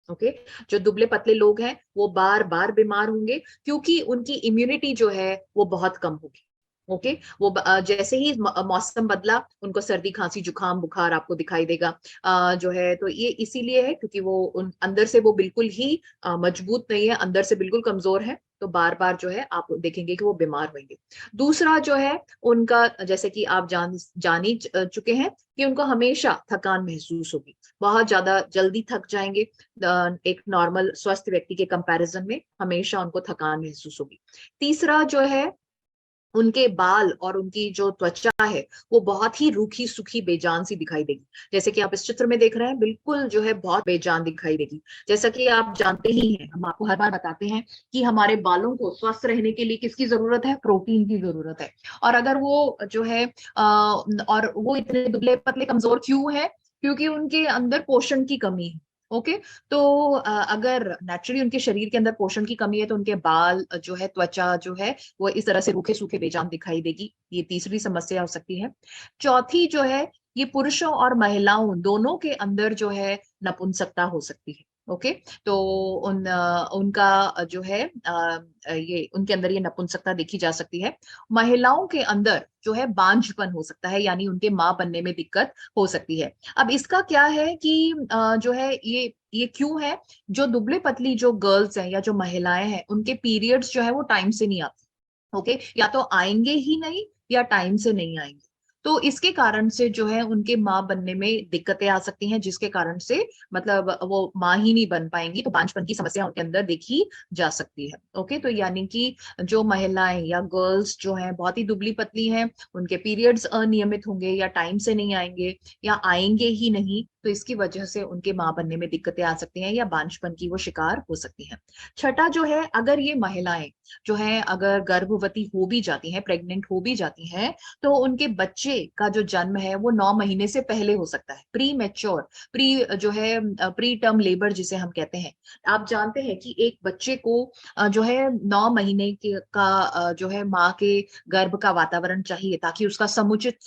[SPEAKER 1] ओके, जो दुबले पतले लोग हैं वो बार बार बीमार होंगे, क्योंकि उनकी इम्यूनिटी जो है वो बहुत कम होगी। ओके, वो जैसे ही मौसम बदला, उनको सर्दी खांसी जुकाम बुखार आपको दिखाई देगा। जो है तो ये इसीलिए है क्योंकि वो अंदर से वो बिल्कुल ही मजबूत नहीं है, अंदर से बिल्कुल कमजोर है, तो बार बार जो है आप देखेंगे कि वो बीमार होंगे। दूसरा जो है उनका, जैसे कि आप जान ही चुके हैं कि उनको हमेशा थकान महसूस होगी, बहुत ज्यादा जल्दी थक जाएंगे। एक नॉर्मल स्वस्थ व्यक्ति के कंपैरिजन में हमेशा उनको थकान महसूस होगी। तीसरा जो है, उनके बाल और उनकी जो त्वचा है वो बहुत ही रूखी सूखी बेजान सी दिखाई देगी। जैसे कि आप इस चित्र में देख रहे हैं, बिल्कुल जो है बहुत बेजान दिखाई देगी। जैसा कि आप जानते ही हैं, हम आपको हर बार बताते हैं कि हमारे बालों को स्वस्थ रहने के लिए किसकी जरूरत है? प्रोटीन की जरूरत है। और अगर वो जो है और वो इतने दुबले पतले कमजोर क्यों है? क्योंकि उनके अंदर पोषण की कमी है। ओके, तो अगर नेचुरली उनके शरीर के अंदर पोषण की कमी है तो उनके बाल जो है, त्वचा जो है, वो इस तरह से रूखे सूखे बेजान दिखाई देगी। ये तीसरी समस्या हो सकती है। चौथी जो है, ये पुरुषों और महिलाओं दोनों के अंदर जो है नपुंसकता हो सकती है। ओके, तो उनका जो है ये उनके अंदर ये नपुंसकता देखी जा सकती है। महिलाओं के अंदर जो है बांझपन हो सकता है, यानी उनके मां बनने में दिक्कत हो सकती है। अब इसका क्या है कि जो है ये क्यों है? जो दुबले पतली जो गर्ल्स हैं या जो महिलाएं हैं, उनके पीरियड्स जो है वो टाइम से नहीं आते। ओके, या तो आएंगे ही नहीं या टाइम से नहीं आएंगे। तो इसके कारण से जो है उनके माँ बनने में दिक्कतें आ सकती हैं, जिसके कारण से मतलब वो माँ ही नहीं बन पाएंगी, तो बांझपन की समस्या उनके अंदर देखी जा सकती है। ओके, तो यानी कि जो महिलाएं या गर्ल्स जो हैं बहुत ही दुबली पतली हैं, उनके पीरियड्स अनियमित होंगे या टाइम से नहीं आएंगे या आएंगे ही नहीं, तो इसकी वजह से उनके माँ बनने में दिक्कतें आ सकती हैं या बांझपन की वो शिकार हो सकती हैं। छठा जो है, अगर ये महिलाएं जो है अगर गर्भवती हो भी जाती हैं, प्रेग्नेंट हो भी जाती हैं, तो उनके बच्चे का जो जन्म है वो 9 महीने से पहले हो सकता है। प्री मैच्योर, प्री जो है प्री टर्म लेबर जिसे हम कहते हैं। आप जानते हैं कि एक बच्चे को जो है 9 महीने के का जो है माँ के गर्भ का वातावरण चाहिए ताकि उसका समुचित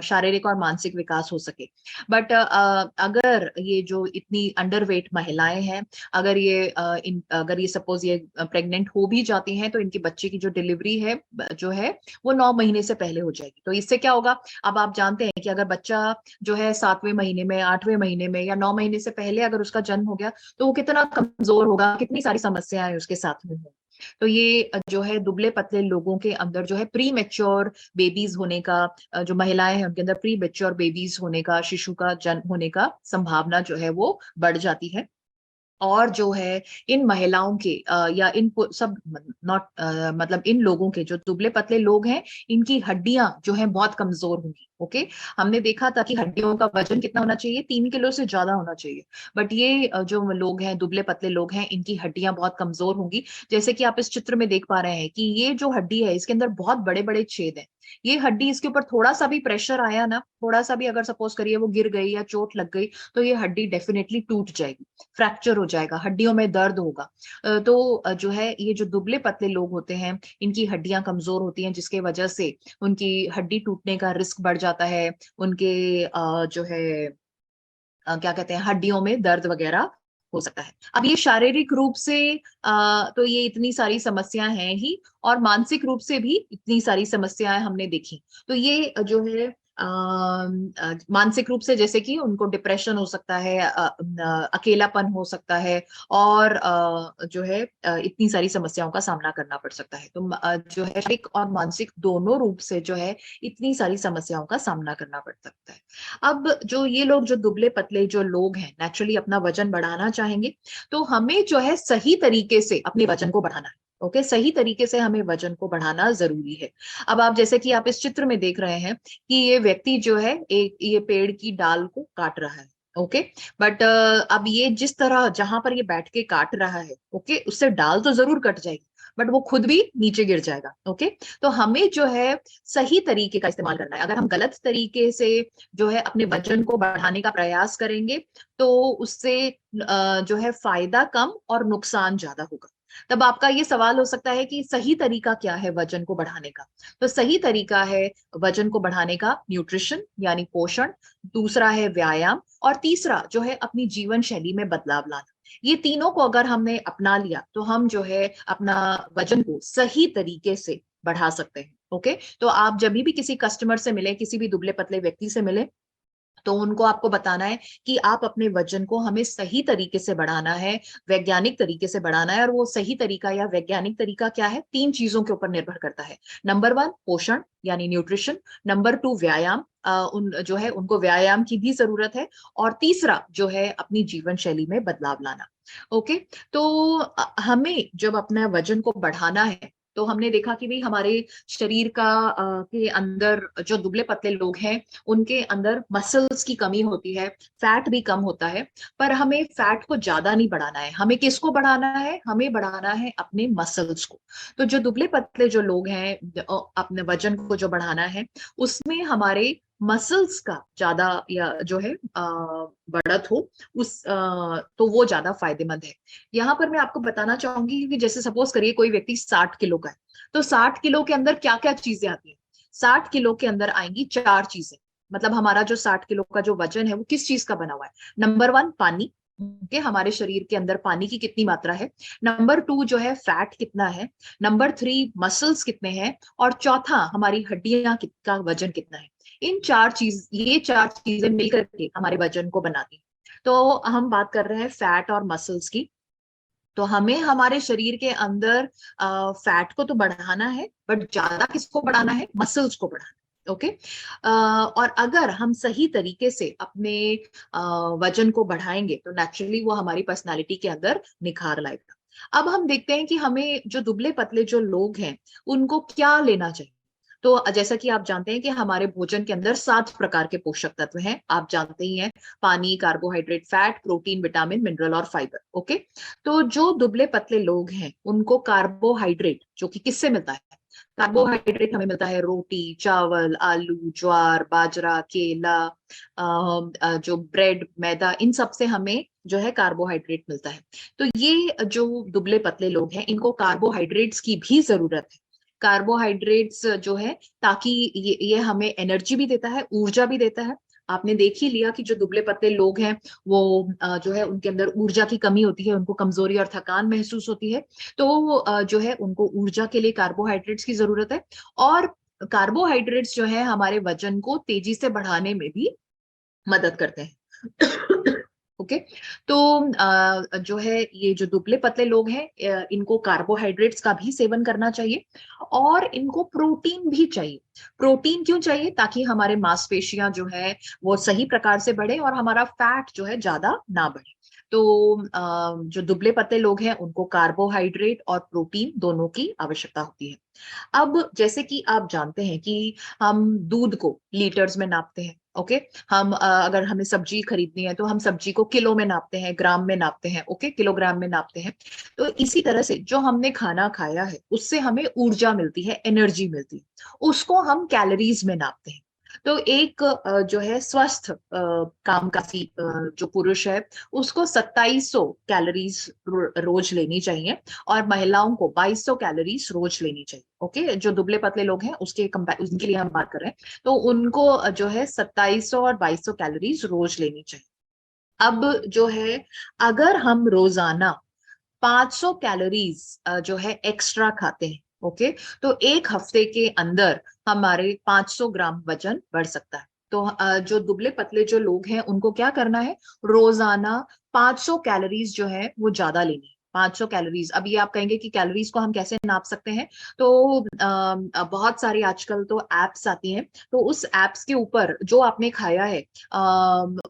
[SPEAKER 1] शारीरिक और मानसिक विकास हो सके। बट अगर ये जो इतनी अंडरवेट महिलाएं हैं, अगर ये सपोज ये प्रेग्नेंट हो भी जाती हैं, तो इनके बच्चे की जो डिलीवरी है जो है वो 9 महीने से पहले हो जाएगी। तो इससे क्या होगा? अब आप जानते हैं कि अगर बच्चा जो है 7वें महीने में, 8वें महीने में या 9 महीने से पहले अगर उसका जन्म हो गया, तो वो कितना कमजोर होगा, कितनी सारी समस्याएं उसके साथ में होंगी। तो ये जो है दुबले पतले लोगों के अंदर जो है प्री मेच्योर बेबीज होने का, जो महिलाएं हैं उनके अंदर प्री मेच्योर बेबीज होने का, शिशु का जन्म होने का संभावना जो है वो बढ़ जाती है। और जो है इन महिलाओं के या इन सब नॉट मतलब इन लोगों के जो दुबले पतले लोग हैं, इनकी हड्डियां जो है बहुत कमजोर होंगी। ओके, हमने देखा था कि हड्डियों का वजन कितना होना चाहिए? 3 किलो से ज्यादा होना चाहिए। बट ये जो लोग हैं, दुबले पतले लोग हैं, इनकी हड्डियां बहुत कमजोर होंगी। जैसे कि आप इस चित्र में देख पा रहे हैं कि ये जो हड्डी है इसके अंदर बहुत बड़े बड़े छेद हैं। ये हड्डी, इसके ऊपर थोड़ा सा भी प्रेशर आया ना, थोड़ा सा भी अगर सपोज करिए वो गिर गई या चोट लग गई, तो ये हड्डी डेफिनेटली टूट जाएगी, फ्रैक्चर हो जाएगा, हड्डियों में दर्द होगा। तो जो है ये जो दुबले पतले लोग होते हैं, इनकी हड्डियां कमजोर होती हैं, जिसके वजह से उनकी हड्डी टूटने का रिस्क बढ़ जाता है। उनके जो है क्या कहते हैं, हड्डियों में दर्द वगैरह हो सकता है। अब ये शारीरिक रूप से तो ये इतनी सारी समस्याएं हैं ही, और मानसिक रूप से भी इतनी सारी समस्याएं हमने देखी। तो ये जो है मानसिक रूप से, जैसे कि उनको डिप्रेशन हो सकता है, अकेलापन हो सकता है, और जो है इतनी सारी समस्याओं का सामना करना पड़ सकता है। तो जो है शारीरिक और मानसिक दोनों रूप से जो है इतनी सारी समस्याओं का सामना करना पड़ सकता है। अब जो ये लोग जो दुबले पतले जो लोग हैं, नेचुरली अपना वजन बढ़ाना चाहेंगे, तो हमें जो है सही तरीके से अपने वजन को बढ़ाना है। ओके, सही तरीके से हमें वजन को बढ़ाना जरूरी है। अब आप जैसे कि आप इस चित्र में देख रहे हैं कि ये व्यक्ति जो है एक ये पेड़ की डाल को काट रहा है। ओके, बट अब ये जिस तरह जहां पर ये बैठ के काट रहा है, ओके, उससे डाल तो जरूर कट जाएगी, बट वो खुद भी नीचे गिर जाएगा। ओके, तो हमें जो है सही तरीके का इस्तेमाल करना है। अगर हम गलत तरीके से जो है अपने वजन को बढ़ाने का प्रयास करेंगे, तो उससे जो है फायदा कम और नुकसान ज्यादा होगा। तब आपका ये सवाल हो सकता है कि सही तरीका क्या है वजन को बढ़ाने का? तो सही तरीका है वजन को बढ़ाने का न्यूट्रिशन यानी पोषण, दूसरा है व्यायाम, और तीसरा जो है अपनी जीवन शैली में बदलाव लाना। ये तीनों को अगर हमने अपना लिया, तो हम जो है अपना वजन को सही तरीके से बढ़ा सकते हैं। ओके, तो आप जब भी किसी कस्टमर से मिले, किसी भी दुबले पतले व्यक्ति से मिले, तो उनको आपको बताना है कि आप अपने वजन को हमें सही तरीके से बढ़ाना है, वैज्ञानिक तरीके से बढ़ाना है। और वो सही तरीका या वैज्ञानिक तरीका क्या है, 3 चीजों के ऊपर निर्भर करता है। नंबर 1 पोषण यानी न्यूट्रिशन, नंबर 2 व्यायाम, उन जो है उनको व्यायाम की भी जरूरत है, और तीसरा जो है अपनी जीवन शैली में बदलाव लाना। ओके, तो हमें जब अपना वजन को बढ़ाना है, तो हमने देखा कि भाई हमारे शरीर का के अंदर जो दुबले पतले लोग हैं, उनके अंदर मसल्स की कमी होती है, फैट भी कम होता है। पर हमें फैट को ज्यादा नहीं बढ़ाना है, हमें किसको बढ़ाना है, हमें बढ़ाना है अपने मसल्स को। तो जो दुबले पतले जो लोग हैं, अपने वजन को जो बढ़ाना है, उसमें हमारे मसल्स का ज्यादा या जो है बढ़त हो, तो वो ज्यादा फायदेमंद है। यहाँ पर मैं आपको बताना चाहूंगी कि जैसे सपोज करिए कोई व्यक्ति 60 किलो का है, तो 60 किलो के अंदर क्या क्या चीजें आती हैं। 60 किलो के अंदर आएंगी 4 चीजें। मतलब हमारा जो 60 किलो का जो वजन है वो किस चीज का बना हुआ है। नंबर 1 पानी, के हमारे शरीर के अंदर पानी की कितनी मात्रा है। नंबर 2 जो है फैट कितना है। नंबर 3 मसल्स कितने हैं। और चौथा हमारी हड्डियां का वजन कितना है। ये 4 चीजें मिलकर के हमारे वजन को बनाती हैं। तो हम बात कर रहे हैं फैट और मसल्स की। तो हमें हमारे शरीर के अंदर फैट को तो बढ़ाना है, बट ज्यादा किसको बढ़ाना है, मसल्स को बढ़ाना है। ओके, और अगर हम सही तरीके से अपने वजन को बढ़ाएंगे, तो नेचुरली वो हमारी पर्सनालिटी के अंदर निखार लाएगा। अब हम देखते हैं कि हमें जो दुबले पतले जो लोग हैं, उनको क्या लेना चाहिए। तो जैसा कि आप जानते हैं कि हमारे भोजन के अंदर 7 प्रकार के पोषक तत्व हैं, आप जानते ही हैं। पानी, carbohydrate, fat, protein, vitamin, mineral और फाइबर। ओके, तो जो दुबले पतले लोग हैं, उनको कार्बोहाइड्रेट जो कि किससे मिलता है, कार्बोहाइड्रेट हमें मिलता है रोटी, चावल, आलू, ज्वार, बाजरा, केला, जो ब्रेड, मैदा, इन सब से हमें जो है कार्बोहाइड्रेट मिलता है। तो ये जो दुबले पतले लोग हैं, इनको कार्बोहाइड्रेट्स की भी जरूरत है। कार्बोहाइड्रेट्स जो है, ताकि ये हमें एनर्जी भी देता है, ऊर्जा भी देता है। आपने देख ही लिया कि जो दुबले पतले लोग हैं, वो जो है उनके अंदर ऊर्जा की कमी होती है, उनको कमजोरी और थकान महसूस होती है। तो जो है उनको ऊर्जा के लिए कार्बोहाइड्रेट्स की जरूरत है। और कार्बोहाइड्रेट्स जो है हमारे वजन को तेजी से बढ़ाने में भी मदद करते हैं। ओके, तो जो है ये जो दुबले पतले लोग हैं, इनको कार्बोहाइड्रेट्स का भी सेवन करना चाहिए, और इनको प्रोटीन भी चाहिए। प्रोटीन क्यों चाहिए, ताकि हमारे मांसपेशियां जो है वो सही प्रकार से बढ़े, और हमारा फैट जो है ज्यादा ना बढ़े। तो जो दुबले पतले लोग हैं, उनको कार्बोहाइड्रेट और प्रोटीन दोनों की आवश्यकता होती है। अब जैसे कि आप जानते हैं कि हम दूध को लीटर्स में नापते हैं। ओके, हम अगर हमें सब्जी खरीदनी है, तो हम सब्जी को किलो में नापते हैं, ग्राम में नापते हैं। ओके, किलोग्राम में नापते हैं। तो इसी तरह से जो हमने खाना खाया है, उससे हमें ऊर्जा मिलती है, एनर्जी मिलती है, उसको हम कैलोरीज में नापते हैं। तो एक जो है स्वस्थ कामकाजी जो पुरुष है, उसको 2700 कैलोरीज रोज लेनी चाहिए, और महिलाओं को 2200 कैलोरीज रोज लेनी चाहिए। ओके, जो दुबले पतले लोग हैं उनके लिए हम बात कर रहे हैं, तो उनको जो है 2700 और 2200 कैलोरीज रोज लेनी चाहिए। अब जो है, अगर हम रोजाना 500 कैलोरीज जो है एक्स्ट्रा खाते हैं, ओके, तो एक हफ्ते के अंदर हमारे 500 ग्राम वजन बढ़ सकता है। तो जो दुबले पतले जो लोग हैं, उनको क्या करना है, रोजाना 500 कैलोरीज जो है वो ज्यादा लेनी है। 500 कैलोरीज। अब ये आप कहेंगे कि कैलोरीज को हम कैसे नाप सकते हैं। तो बहुत सारी आजकल तो एप्स आती हैं, तो उस एप्स के ऊपर जो आपने खाया है,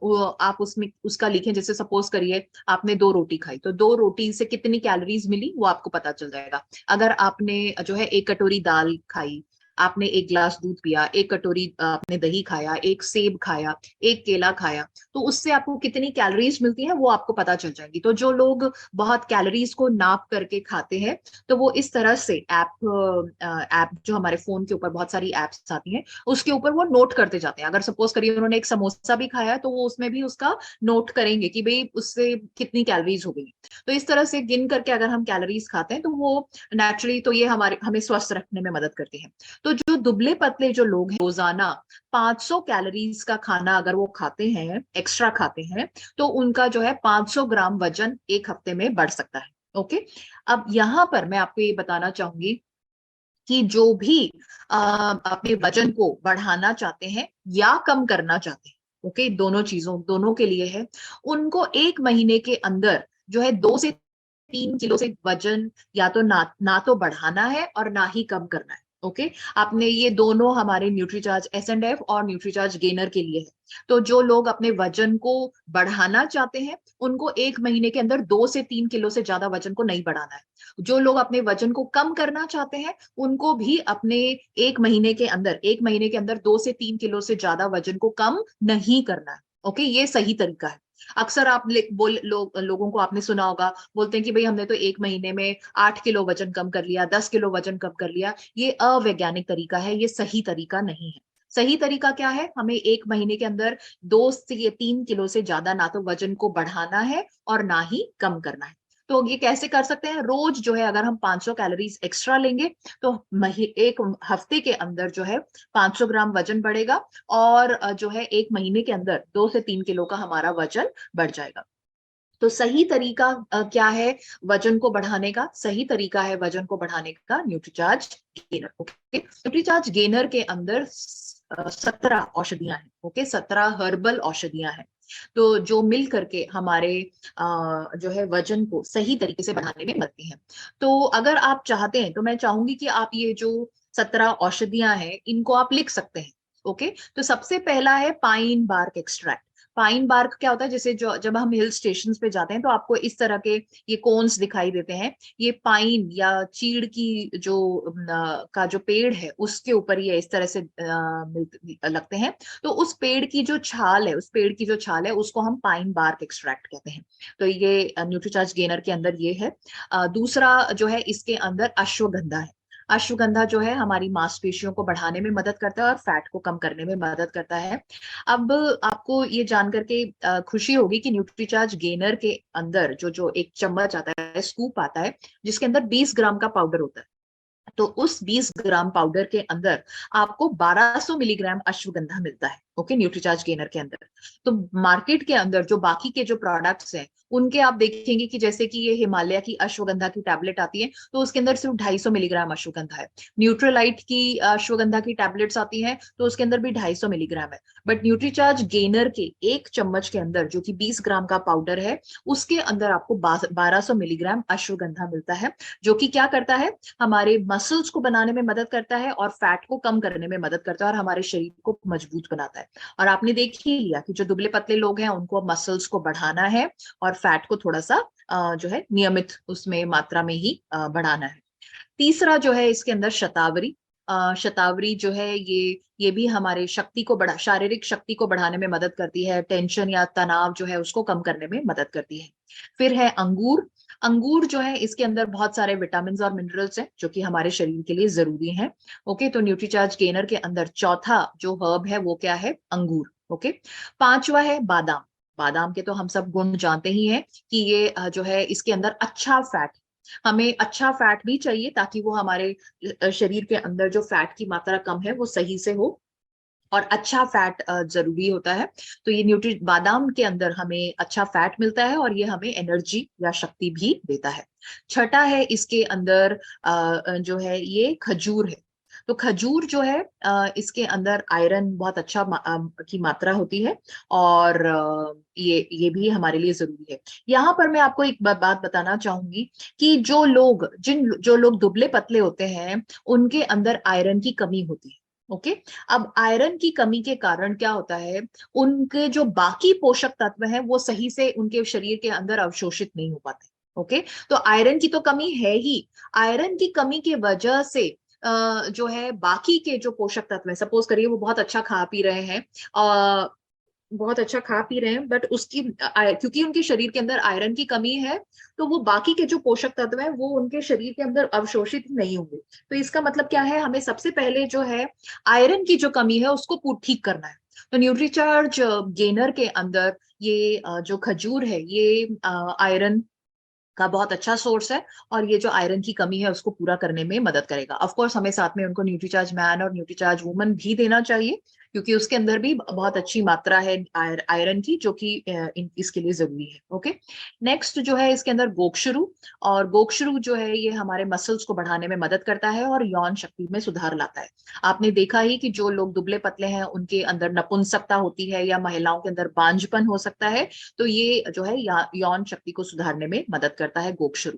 [SPEAKER 1] वो आप उसमें उसका लिखें। जैसे सपोज करिए आपने 2 रोटी खाई, तो 2 रोटी से कितनी कैलोरीज मिली वो आपको पता चल जाएगा। अगर आपने जो है 1 कटोरी दाल खाई, आपने 1 गिलास दूध पिया, 1 कटोरी आपने दही खाया, 1 सेब खाया, 1 केला खाया, तो उससे आपको कितनी कैलोरीज मिलती है वो आपको पता चल जाएगी। तो जो लोग बहुत कैलोरीज को नाप करके खाते हैं, तो वो इस तरह से ऐप जो हमारे फोन के ऊपर बहुत सारी एप्स आती हैं, उसके ऊपर वो नोट करते जाते हैं। अगर सपोज करिए उन्होंने एक समोसा भी खाया, तो वो उसमें भी उसका नोट करेंगे कि भाई उससे कितनी कैलोरीज हो गई। तो इस तरह से गिन करके अगर हम कैलोरीज खाते हैं, तो वो नेचुरली तो ये हमें स्वस्थ रखने में मदद करती है। तो जो दुबले पतले जो लोग हैं, रोजाना 500 कैलोरीज का खाना अगर वो खाते हैं, एक्स्ट्रा खाते हैं, तो उनका जो है 500 ग्राम वजन एक हफ्ते में बढ़ सकता है। ओके, अब यहां पर मैं आपको ये बताना चाहूंगी कि जो भी अपने वजन को बढ़ाना चाहते हैं या कम करना चाहते हैं, ओके, दोनों के लिए है, उनको 1 महीने के अंदर जो है 2 से 3 किलो से वजन या तो ना तो बढ़ाना है और ना ही कम करना है। ओके, आपने ये दोनों हमारे न्यूट्रीचार्ज S&F और न्यूट्रीचार्ज गेनर के लिए है। तो जो लोग अपने वजन को बढ़ाना चाहते हैं, उनको 1 महीने के अंदर 2 से 3 किलो से ज्यादा वजन को नहीं बढ़ाना है। जो लोग अपने वजन को कम करना चाहते हैं, उनको भी अपने 1 महीने के अंदर 2 से 3 किलो से ज्यादा वजन को कम नहीं करना है। ओके, ये सही तरीका है। अक्सर आप लोगों को आपने सुना होगा, बोलते हैं कि भाई हमने तो 1 महीने में 8 किलो वजन कम कर लिया, 10 किलो वजन कम कर लिया। ये अवैज्ञानिक तरीका है, ये सही तरीका नहीं है। सही तरीका क्या है? हमें 1 महीने के अंदर 2 से 3 किलो से ज्यादा ना तो वजन को बढ़ाना है और ना ही कम करना है। तो ये कैसे कर सकते हैं? रोज जो है अगर हम 500 कैलोरीज एक्स्ट्रा लेंगे, तो एक हफ्ते के अंदर जो है 500 ग्राम वजन बढ़ेगा, और जो है 1 महीने के अंदर 2 से 3 किलो का हमारा वजन बढ़ जाएगा। तो सही तरीका क्या है वजन को बढ़ाने का? सही तरीका है वजन को बढ़ाने का Nutricharge gainer. Okay, Nutricharge gainer के अंदर 17 औषधियां हैं। ओके, 17 हर्बल औषधियां हैं, तो जो मिल करके हमारे जो है वजन को सही तरीके से बढ़ाने में मदद हैं। तो अगर आप चाहते हैं तो मैं चाहूंगी कि आप ये जो 17 औषधियां हैं इनको आप लिख सकते हैं। ओके, तो सबसे पहला है pine bark extract. Pine bark क्या होता है? जैसे जो जब हम हिल स्टेशन पे जाते हैं तो आपको इस तरह के ये कोन्स दिखाई देते हैं। ये पाइन या चीड़ की जो का जो पेड़ है उसके ऊपर ये इस तरह से लगते हैं। तो उस पेड़ की जो छाल है, उसको हम पाइन बार्क एक्सट्रैक्ट कहते हैं। तो ये न्यूट्रीचार्ज गेनर के अंदर ये है। दूसरा जो है इसके अंदर अश्वगंधा है। अश्वगंधा जो है हमारी मांसपेशियों को बढ़ाने में मदद करता है और फैट को कम करने में मदद करता है। अब आपको ये जानकर के खुशी होगी कि न्यूट्रीचार्ज गेनर के अंदर जो जो एक चम्मच आता है, स्कूप आता है, जिसके अंदर 20 ग्राम का पाउडर होता है। तो उस 20 ग्राम पाउडर के अंदर आपको 1200 मिलीग्राम अश्वगंधा मिलता है। ओके, न्यूट्रीचार्ज गेनर के अंदर। तो मार्केट के अंदर जो बाकी के जो प्रोडक्ट्स हैं, उनके आप देखेंगे कि जैसे कि ये हिमालय की अश्वगंधा की टैबलेट आती है, तो उसके अंदर सिर्फ 250 मिलीग्राम अश्वगंधा है। न्यूट्रलाइट की अश्वगंधा की टैबलेट्स आती हैं, तो उसके अंदर भी 250 मिलीग्राम है। बट न्यूट्रीचार्ज गेनर के एक चम्मच के अंदर, जो कि 20 ग्राम का पाउडर है, उसके अंदर आपको 1200 मिलीग्राम अश्वगंधा मिलता है, जो कि क्या करता है? हमारे मसल्स को बनाने में मदद करता है और फैट को कम करने में मदद करता है और हमारे शरीर को मजबूत बनाता है। और आपने देख ही लिया कि जो दुबले पतले लोग हैं उनको मसल्स को बढ़ाना है और फैट को थोड़ा सा जो है नियमित उसमें मात्रा में ही बढ़ाना है। तीसरा जो है इसके अंदर शतावरी। शतावरी जो है ये भी हमारे शक्ति को बढ़ा शारीरिक शक्ति को बढ़ाने में मदद करती है, टेंशन या तनाव जो है उसको कम करने में मदद करती है। फिर है अंगूर। अंगूर जो है इसके अंदर बहुत सारे विटामिन और मिनरल्स हैं जो कि हमारे शरीर के लिए जरूरी हैं। ओके, तो न्यूट्रीचार्ज गेनर के अंदर चौथा जो हर्ब है वो क्या है? अंगूर। ओके, पांचवा है बादाम। बादाम के तो हम सब गुण जानते ही हैं कि ये जो है इसके अंदर अच्छा फैट, हमें अच्छा फैट भी चाहिए ताकि वो हमारे शरीर के अंदर जो फैट की मात्रा कम है वो सही से हो, और अच्छा फैट जरूरी होता है। तो ये न्यूट्री बादाम के अंदर हमें अच्छा फैट मिलता है और ये हमें एनर्जी या शक्ति भी देता है। छठा है इसके अंदर जो है ये खजूर है। तो खजूर जो है इसके अंदर आयरन बहुत अच्छा की मात्रा होती है, और ये भी हमारे लिए जरूरी है। यहाँ पर मैं आपको एक बात बताना चाहूंगी कि जो लोग दुबले पतले होते हैं उनके अंदर आयरन की कमी होती है। ओके, अब आयरन की कमी के कारण क्या होता है? उनके जो बाकी पोषक तत्व हैं वो सही से उनके शरीर के अंदर अवशोषित नहीं हो पाते। ओके, तो आयरन की तो कमी है ही। आयरन की कमी की वजह से जो है बाकी के जो पोषक तत्व है, सपोज करिए वो बहुत अच्छा खा पी रहे हैं, बट उसकी क्योंकि उनके शरीर के अंदर आयरन की कमी है, तो वो बाकी के जो पोषक तत्व है वो उनके शरीर के अंदर अवशोषित नहीं होंगे। तो इसका मतलब क्या है? हमें सबसे पहले जो है आयरन की जो कमी है उसको ठीक करना है। तो न्यूट्रीचार्ज गेनर के अंदर ये जो खजूर है ये आयरन का बहुत अच्छा सोर्स है, और ये जो आयरन की कमी है उसको पूरा करने में मदद करेगा। ऑफ कोर्स हमें साथ में उनको न्यूट्रीचार्ज मैन और न्यूट्रीचार्ज वुमन भी देना चाहिए, क्योंकि उसके अंदर भी बहुत अच्छी मात्रा है आयरन की, जो कि इसके लिए जरूरी है। ओके, नेक्स्ट जो है इसके अंदर गोक्षरू, और गोक्षरू जो है ये हमारे मसल्स को बढ़ाने में मदद करता है और यौन शक्ति में सुधार लाता है। आपने देखा ही कि जो लोग दुबले पतले हैं उनके अंदर नपुंसकता होती है या महिलाओं के अंदर बांझपन हो सकता है, तो ये जो है यौन शक्ति को सुधारने में मदद करता है गोक्षरू।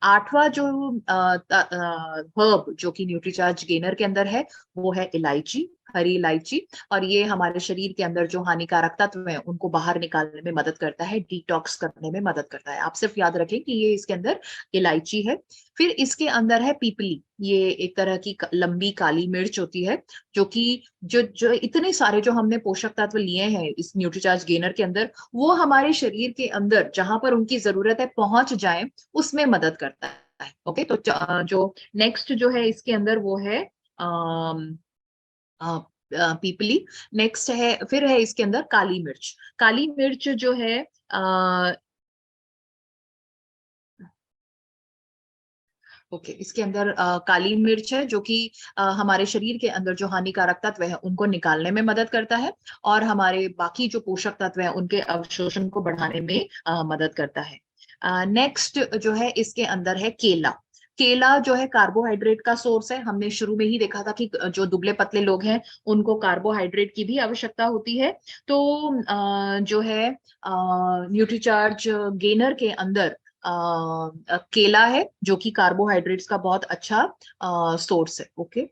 [SPEAKER 1] आठवां जो हर्ब जो कि न्यूट्रीचार्ज गेनर के अंदर है वो है इलायची, हरी इलायची। और ये हमारे शरीर के अंदर जो हानिकारक तत्व हैं उनको बाहर निकालने में मदद करता है, डिटॉक्स करने में मदद करता है। आप सिर्फ याद रखें कि ये इसके अंदर इलायची है। फिर इसके अंदर है पीपली, ये एक तरह की लंबी काली मिर्च होती है, जो कि जो जो इतने सारे जो हमने पोषक तत्व लिए हैं इस न्यूट्रीचार्ज गेनर के अंदर, वो हमारे शरीर के अंदर जहां पर उनकी जरूरत है पहुंच जाए उसमें मदद करता है। ओके, तो जो नेक्स्ट जो है इसके अंदर वो है पीपली। नेक्स्ट है, फिर है इसके अंदर काली मिर्च। काली मिर्च जो है ओके, इसके अंदर काली मिर्च है जो कि हमारे शरीर के अंदर जो हानिकारक तत्व है उनको निकालने में मदद करता है, और हमारे बाकी जो पोषक तत्व है उनके अवशोषण को बढ़ाने में मदद करता है। नेक्स्ट जो है इसके अंदर है केला। केला जो है कार्बोहाइड्रेट का सोर्स है। हमने शुरू में ही देखा था कि जो दुबले पतले लोग हैं उनको कार्बोहाइड्रेट की भी आवश्यकता होती है। तो जो है न्यूट्रीचार्ज गेनर के अंदर केला है जो कि कार्बोहाइड्रेट्स का बहुत अच्छा सोर्स है। ओके,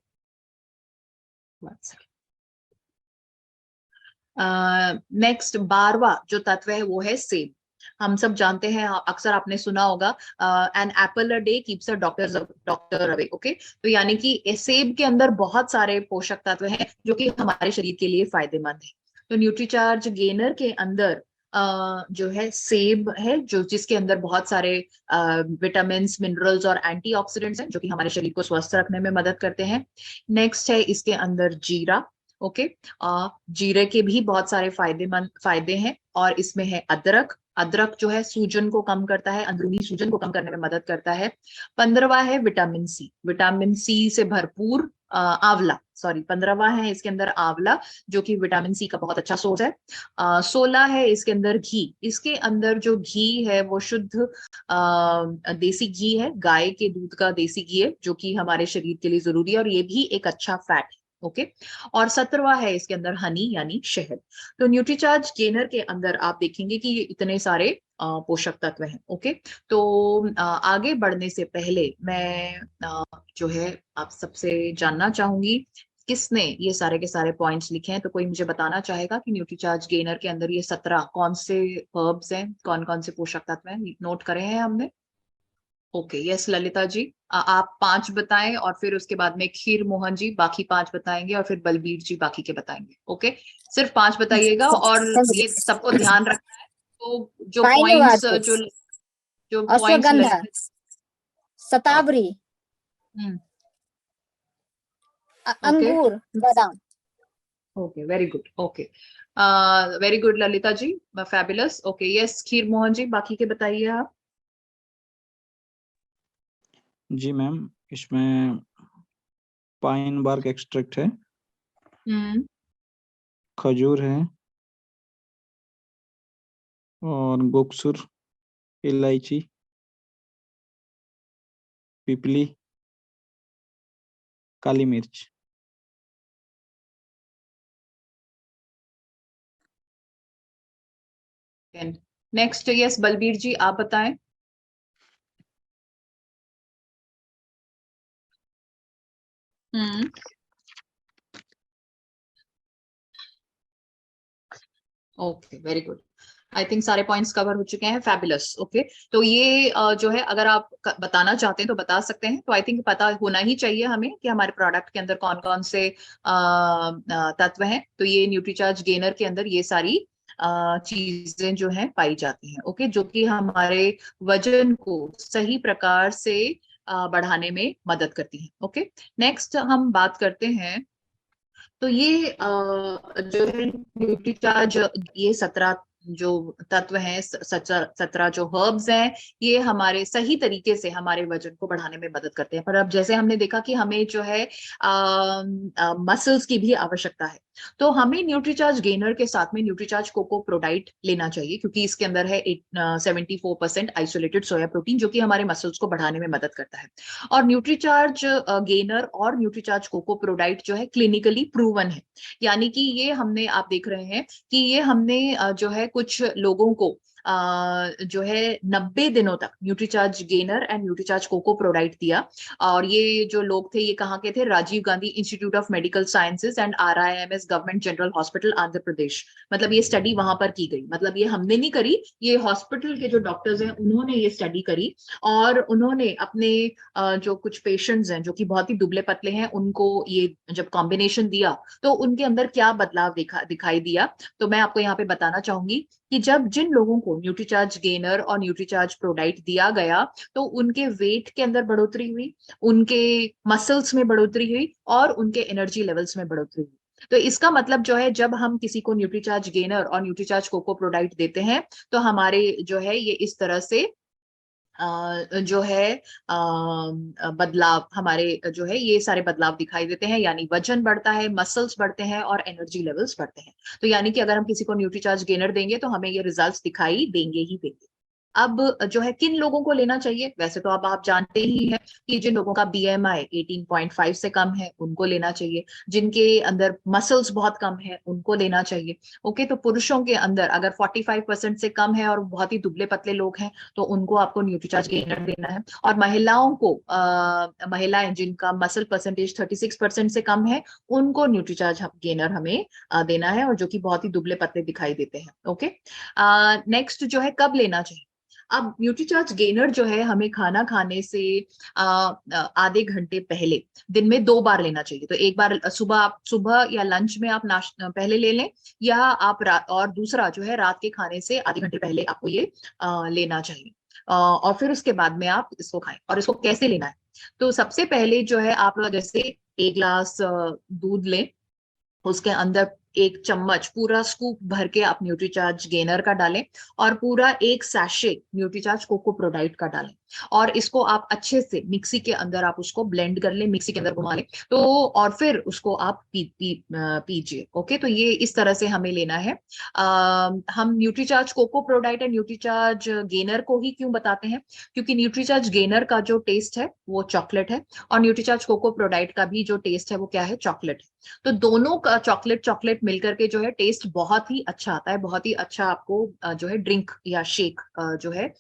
[SPEAKER 1] नेक्स्ट 12वां जो तत्व है वो है सेब। हम सब जानते हैं, अक्सर आपने सुना होगा, an apple a day keeps a doctor away. Okay, तो यानी कि सेब के अंदर बहुत सारे पोषक तत्व हैं जो कि हमारे शरीर के लिए फायदेमंद है। तो न्यूट्रीचार्ज गेनर के अंदर जो है सेब है, जो जिसके अंदर बहुत सारे विटामिन, मिनरल्स और एंटीऑक्सीडेंट्स हैं जो कि हमारे शरीर को स्वस्थ रखने में मदद करते हैं। नेक्स्ट है इसके अंदर जीरा। ओके, जीरे के भी बहुत सारे फायदे हैं। और इसमें है अदरक। अदरक जो है सूजन को कम करता है, अंदरूनी सूजन को कम करने में मदद करता है। 15वां है विटामिन सी। विटामिन सी से भरपूर आंवला, सॉरी 15वां है इसके अंदर आंवला, जो कि विटामिन सी का बहुत अच्छा सोर्स है। 16 है इसके अंदर घी। इसके अंदर जो घी है वो शुद्ध देसी घी है, गाय के दूध का देसी घी है, जो कि हमारे शरीर के लिए जरूरी है, और ये भी एक अच्छा फैट है। ओके, और 17वां है इसके अंदर हनी यानी शहद। तो न्यूट्रीचार्ज गेनर के अंदर आप देखेंगे कि ये इतने सारे पोषक तत्व हैं। ओके, तो आगे बढ़ने से पहले मैं जो है आप सबसे जानना चाहूंगी किसने ये सारे के सारे पॉइंट्स लिखे हैं। तो कोई मुझे बताना चाहेगा कि न्यूट्रीचार्ज गेनर के अंदर ये 17 कौन से हर्ब्स हैं, कौन से पोषक तत्व हैं, नोट करे हैं हमने? ओके, यस ललिता जी, आप 5 बताएं और फिर उसके बाद में खीर मोहन जी बाकी 5 बताएंगे और फिर बलबीर जी बाकी के बताएंगे। ओके, सिर्फ 5 बताइएगा, और ये सबको ध्यान रखना है। तो जो पॉइंट्स
[SPEAKER 2] साइनोवाटिस,
[SPEAKER 1] जो पॉइंट्स
[SPEAKER 2] अश्वगंधा, शतावरी,
[SPEAKER 1] ओके
[SPEAKER 2] अंगूर, बादाम।
[SPEAKER 1] Okay, very good. Okay, very good Lalita ji, fabulous. Okay, yes Kheer Mohan ji बाकी के बताइए आप।
[SPEAKER 3] जी मैम, इसमें पाइन बार्क एक्सट्रैक्ट है, खजूर है, और गोकसुर, इलायची, पिपली, काली मिर्च।
[SPEAKER 1] नेक्स्ट यस बलबीर जी आप बताएं। Okay, very good. I think सारे पॉइंट्स कवर हो चुके हैं, फैबुलस। ओके, तो ये जो है अगर आप बताना चाहते हैं तो बता सकते हैं। तो आई थिंक पता होना ही चाहिए हमें कि हमारे प्रोडक्ट के अंदर कौन कौन से तत्व हैं। तो ये न्यूट्रीचार्ज गेनर के अंदर ये सारी चीजें जो है पाई जाती हैं। ओके, जो कि हमारे वजन को सही प्रकार से बढ़ाने में मदद करती है। ओके, नेक्स्ट हम बात करते हैं। तो ये जो है न्यूट्रीचार्ज, ये 17 जो तत्व हैं, 17 जो हर्ब्स हैं, ये हमारे सही तरीके से हमारे वजन को बढ़ाने में मदद करते हैं। पर अब जैसे हमने देखा कि हमें जो है मसल्स की भी आवश्यकता है। तो हमें न्यूट्रीचार्ज गेनर के साथ में न्यूट्रीचार्ज कोको प्रोडाइट लेना चाहिए, क्योंकि इसके अंदर है 74% आइसोलेटेड सोया प्रोटीन, जो कि हमारे मसल्स को बढ़ाने में मदद करता है। और न्यूट्रीचार्ज गेनर और न्यूट्रीचार्ज कोको प्रोडाइट जो है क्लिनिकली प्रूवन है, यानी कि ये हमने, आप देख रहे हैं कि ये हमने जो है कुछ लोगों को जो है 90 दिनों तक Nutricharge gainer and Nutricharge cocoa prodiet दिया। और ये जो लोग थे, ये कहाँ के थे? Rajiv Gandhi institute of medical sciences and RIMS government general hospital Andhra Pradesh. मतलब ये स्टडी वहां पर की गई, मतलब ये हमने नहीं करी, ये हॉस्पिटल के जो डॉक्टर्स हैं उन्होंने ये स्टडी करी। और उन्होंने अपने जो कुछ पेशेंट्स हैं जो कि बहुत ही दुबले पतले हैं, उनको ये जब कॉम्बिनेशन दिया तो उनके अंदर क्या बदलाव दिखाई दिया। तो मैं आपको यहाँ पे बताना चाहूंगी कि जब जिन लोगों को न्यूट्रीचार्ज गेनर और न्यूट्रीचार्ज प्रोडाइट दिया गया तो उनके वेट के अंदर बढ़ोतरी हुई, उनके मसल्स में बढ़ोतरी हुई और उनके एनर्जी लेवल्स में बढ़ोतरी हुई। तो इसका मतलब जो है, जब हम किसी को न्यूट्रीचार्ज गेनर और न्यूट्रीचार्ज कोको प्रोडाइट देते हैं तो हमारे जो है ये इस तरह से जो है बदलाव, हमारे जो है ये सारे बदलाव दिखाई देते हैं, यानी वजन बढ़ता है, मसल्स बढ़ते हैं और एनर्जी लेवल्स बढ़ते हैं। तो यानी कि अगर हम किसी को न्यूट्रीचार्ज गेनर देंगे तो हमें ये रिजल्ट्स दिखाई देंगे ही देंगे। अब जो है किन लोगों को लेना चाहिए? वैसे तो अब आप जानते ही हैं कि जिन लोगों का BMI 18.5 से कम है उनको लेना चाहिए, जिनके अंदर मसल्स बहुत कम है उनको लेना चाहिए। ओके, तो पुरुषों के अंदर अगर 45% से कम है और बहुत ही दुबले पतले लोग हैं तो उनको आपको न्यूट्रीचार्ज गेनर देना है। और महिलाओं को महिलाएं जिनका मसल परसेंटेज 36% से कम है उनको न्यूट्रीचार्ज गेनर हमें देना है, और जो कि बहुत ही दुबले पतले दिखाई देते हैं। ओके, नेक्स्ट जो है कब लेना चाहिए? अब न्यूट्रीचार्ज गेनर जो है हमें खाना खाने से आधे घंटे पहले दिन में 2 बार लेना चाहिए। तो एक बार सुबह या लंच में आप नाश्ता पहले ले लें, या आप और दूसरा जो है रात के खाने से आधे घंटे पहले आपको ये लेना चाहिए। और फिर उसके बाद में आप इसको खाएं। और इसको कैसे लेना है? तो सबसे पहले जो है आप जैसे 1 ग्लास दूध लें, उसके अंदर 1 चम्मच पूरा स्कूप भर के आप न्यूट्रीचार्ज गेनर का डालें और पूरा 1 सैशे न्यूट्रीचार्ज कोको प्रोडाइट का डालें। और इसको आप अच्छे से मिक्सी के अंदर आप उसको ब्लेंड कर लें, मिक्सी के अंदर घुमा लें। तो और फिर उसको आप पीजिए। ओके, तो ये इस तरह से हमें लेना है। हम Nutricharge cocoa prodiet and Nutricharge gainer को ही क्यों बताते हैं? क्योंकि न्यूट्रीचार्ज गेनर का जो टेस्ट है वो चॉकलेट है, और न्यूट्रीचार्ज कोको प्रोडाइट का भी जो टेस्ट है वो क्या है? चॉकलेट है। तो दोनों का चॉकलेट चॉकलेट मिलकर के जो है टेस्ट बहुत ही अच्छा आता है, बहुत ही अच्छा आपको जो है ड्रिंक या शेक जो है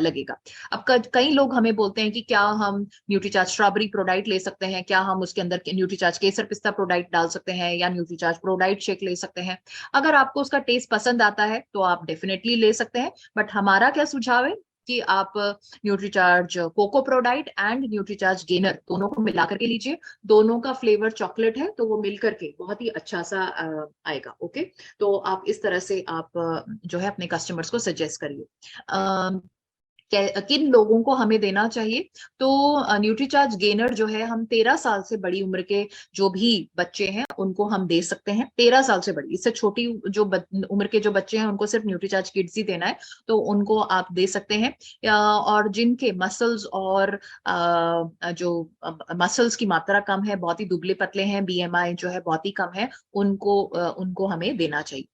[SPEAKER 1] लगेगा। अब कई लोग हमें बोलते हैं कि क्या हम न्यूट्रीचार्ज स्ट्रॉबेरी प्रोडाइट ले सकते हैं, क्या हम उसके अंदर न्यूट्रीचार्ज केसर पिस्ता प्रोडाइट डाल सकते हैं, या न्यूट्रीचार्ज प्रोडाइट शेक ले सकते हैं। अगर आपको उसका टेस्ट पसंद आता है तो आप डेफिनेटली ले सकते हैं, बट हमारा क्या सुझाव है कि आप Nutricharge cocoa prodiet and Nutricharge gainer दोनों को मिला करके लीजिए। दोनों का फ्लेवर चॉकलेट है तो वो मिलकर के बहुत ही अच्छा सा आएगा। ओके, तो आप इस तरह से आप जो है अपने कस्टमर्स को सजेस्ट करिए। किन लोगों को हमें देना चाहिए? तो न्यूट्रीचार्ज गेनर जो है हम 13 साल से बड़ी उम्र के जो भी बच्चे हैं उनको हम दे सकते हैं। 13 साल से बड़ी, इससे छोटी जो उम्र के जो बच्चे हैं उनको सिर्फ न्यूट्रीचार्ज किड्स ही देना है, तो उनको आप दे सकते हैं। और जिनके मसल्स और जो मसल्स की मात्रा कम है, बहुत ही दुबले पतले हैं, BMI जो है बहुत ही कम है, उनको हमें देना चाहिए।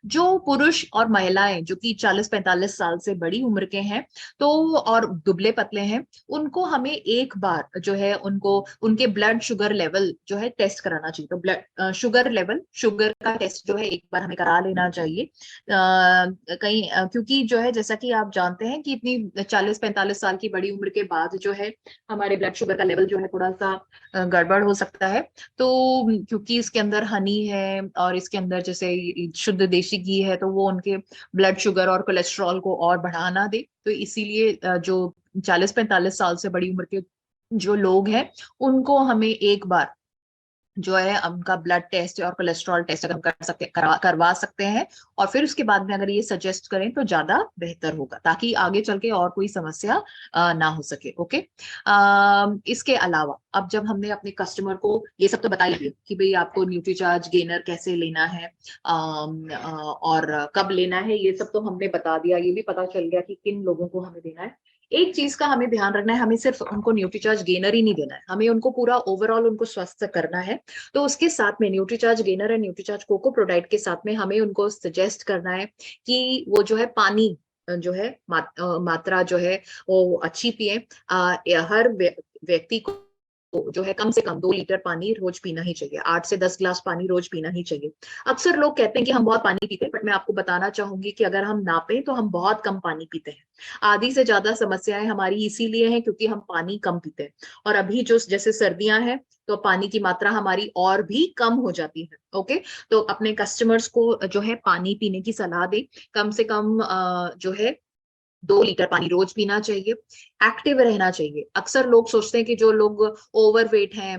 [SPEAKER 1] जो पुरुष और महिलाएं जो कि 40-45 साल से बड़ी उम्र के हैं तो और दुबले पतले हैं, उनको हमें एक बार जो है उनके ब्लड शुगर लेवल जो है टेस्ट कराना चाहिए। तो ब्लड शुगर लेवल, शुगर का टेस्ट जो है एक बार हमें करा लेना चाहिए। क्योंकि जो है जैसा कि आप जानते हैं कि इतनी 40-45 साल की बड़ी उम्र के बाद जो है हमारे ब्लड शुगर का लेवल जो है थोड़ा सा गड़बड़ हो सकता है। तो क्योंकि इसके अंदर हनी है और इसके अंदर जैसे शुद्ध देशी घी है, तो वो उनके ब्लड शुगर और कोलेस्ट्रॉल को और बढ़ा ना दे। तो इसीलिए जो 40-45 साल से बड़ी उम्र के जो लोग हैं उनको हमें एक बार जो है उनका ब्लड टेस्ट और कोलेस्ट्रॉल टेस्ट अगर हम करवा सकते हैं, और फिर उसके बाद में अगर ये सजेस्ट करें तो ज्यादा बेहतर होगा, ताकि आगे चल के और कोई समस्या ना हो सके। ओके, इसके अलावा अब जब हमने अपने कस्टमर को ये सब तो बता ही दिया कि भाई आपको न्यूट्रीचार्ज गेनर कैसे लेना है और कब लेना है, ये सब तो हमने बता दिया। ये भी पता चल गया कि किन लोगों को हमें देना है। एक चीज का हमें ध्यान रखना है, हमें सिर्फ उनको न्यूट्रीचार्ज गेनर ही नहीं देना है, हमें उनको पूरा ओवरऑल उनको स्वस्थ करना है। तो उसके साथ में Nutricharge gainer and Nutricharge cocoa prodiet के साथ में हमें उनको सजेस्ट करना है कि वो जो है पानी जो है मात्रा जो है वो अच्छी पिए। हर व्यक्ति को जो है कम से कम 2 लीटर पानी रोज पीना ही चाहिए, 8 से 10 ग्लास पानी रोज पीना ही चाहिए। अक्सर लोग कहते हैं कि हम बहुत पानी पीते हैं, बट मैं आपको बताना चाहूंगी कि अगर हम नापें तो हम बहुत कम पानी पीते हैं। आधी से ज्यादा समस्याएं हमारी इसीलिए हैं क्योंकि हम पानी कम पीते हैं। और अभी जो जैसे सर्दियां हैं तो पानी की मात्रा हमारी और भी कम हो जाती है। ओके, तो अपने कस्टमर्स को जो है पानी पीने की सलाह दें, कम से कम जो है 2 लीटर पानी रोज पीना चाहिए। एक्टिव रहना चाहिए। अक्सर लोग सोचते हैं कि जो लोग ओवरवेट हैं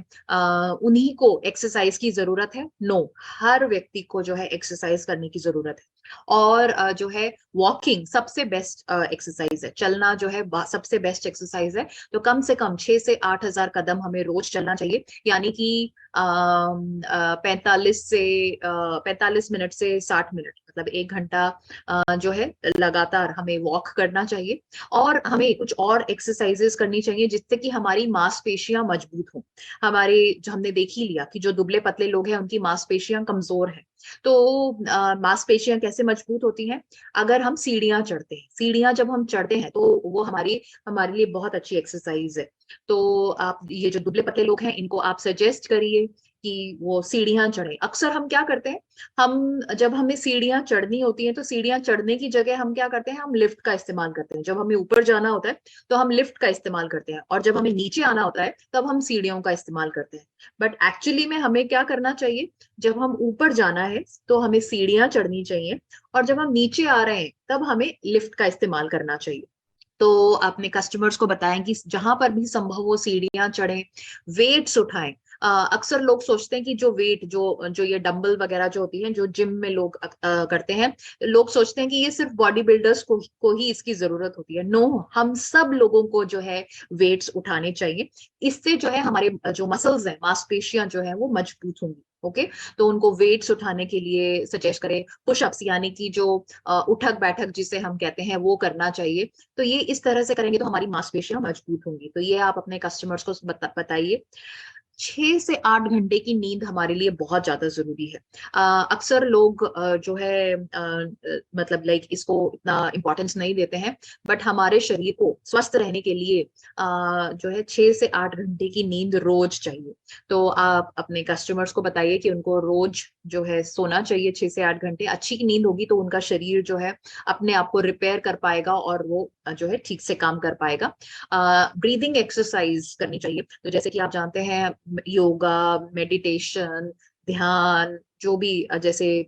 [SPEAKER 1] उन्हीं को एक्सरसाइज की जरूरत है। नो, हर व्यक्ति को जो है एक्सरसाइज करने की जरूरत है। और जो है वॉकिंग सबसे बेस्ट एक्सरसाइज है, चलना जो है सबसे बेस्ट एक्सरसाइज है। तो कम से कम 6 से 8 हजार कदम हमें रोज चलना चाहिए, यानी कि 45 मिनट से 60 मिनट, मतलब 1 घंटा जो है लगातार हमें वॉक करना चाहिए। और हमें कुछ और एक्सरसाइजेस करनी चाहिए जिससे कि हमारी मांसपेशियां मजबूत हों। हमारे जो हमने देख ही लिया कि जो दुबले पतले लोग हैं उनकी मांसपेशियां कमजोर हैं। तो मांसपेशियां कैसे मजबूत होती हैं? अगर हम सीढ़ियां चढ़ते हैं, सीढ़ियां जब हम चढ़ते हैं तो वो हमारे लिए बहुत अच्छी एक्सरसाइज है। तो आप ये जो दुबले पतले लोग हैं इनको आप सजेस्ट करिए कि वो सीढ़ियां चढ़े। अक्सर हम क्या करते हैं, हम जब हमें सीढ़ियां चढ़नी होती हैं तो सीढ़ियां चढ़ने की जगह हम क्या करते हैं, हम लिफ्ट का इस्तेमाल करते हैं। जब हमें ऊपर जाना होता है तो हम लिफ्ट का इस्तेमाल करते हैं, और जब हमें नीचे आना होता है तब हम सीढ़ियों का इस्तेमाल करते हैं। बट एक्चुअली में हमें क्या करना चाहिए, जब हम ऊपर जाना है तो हमें सीढ़ियां चढ़नी चाहिए, और जब हम नीचे आ रहे हैं तब हमें लिफ्ट का इस्तेमाल करना चाहिए। तो अपने कस्टमर्स को बताएं कि जहां पर भी संभव हो सीढ़ियां चढ़ें, वेट्स उठाएं। अक्सर लोग सोचते हैं कि जो वेट जो जो ये डंबल वगैरह जो होती हैं जो जिम में लोग करते हैं, लोग सोचते हैं कि ये सिर्फ बॉडी बिल्डर्स को ही इसकी जरूरत होती है। नो, हम सब लोगों को जो है वेट्स उठाने चाहिए। इससे जो है हमारे जो मसल्स हैं, मांसपेशियां जो है वो मजबूत होंगी। ओके, तो उनको वेट्स उठाने के लिए सजेस्ट करें। पुशअप्स यानी कि जो उठक बैठक जिसे हम कहते हैं वो करना चाहिए। तो ये इस तरह से करेंगे तो हमारी मांसपेशियां मजबूत होंगी। तो ये आप अपने कस्टमर्स को बताइए। 6 से 8 घंटे की नींद हमारे लिए बहुत ज्यादा जरूरी है। अक्सर लोग जो है मतलब लाइक इसको इतना इम्पोर्टेंस नहीं देते हैं, बट हमारे शरीर को स्वस्थ रहने के लिए जो है 6 से 8 घंटे की नींद रोज चाहिए। तो आप अपने कस्टमर्स को बताइए कि उनको रोज जो है सोना चाहिए 6 से 8 घंटे। अच्छी नींद होगी तो उनका शरीर जो है अपने आप को रिपेयर कर पाएगा और वो जो है ठीक से काम कर पाएगा। ब्रीदिंग एक्सरसाइज करनी चाहिए। तो जैसे कि आप जानते हैं योगा, मेडिटेशन, ध्यान, जो भी जैसे ये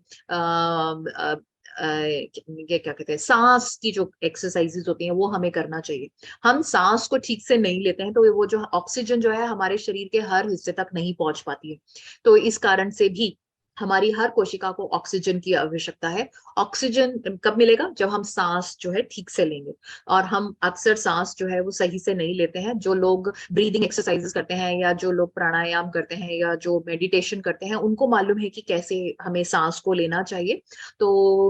[SPEAKER 1] क्या कहते हैं, सांस की जो एक्सरसाइजेस होती हैं वो हमें करना चाहिए। हम सांस को ठीक से नहीं लेते हैं तो वो जो ऑक्सीजन जो है हमारे शरीर के हर हिस्से तक नहीं पहुंच पाती है। तो इस कारण से भी हमारी हर कोशिका को ऑक्सीजन की आवश्यकता है। ऑक्सीजन कब मिलेगा? जब हम सांस जो है ठीक से लेंगे। और हम अक्सर सांस जो है वो सही से नहीं लेते हैं। जो लोग ब्रीदिंग एक्सरसाइजेस करते हैं या जो लोग प्राणायाम करते हैं या जो मेडिटेशन करते हैं उनको मालूम है कि कैसे हमें सांस को लेना चाहिए। तो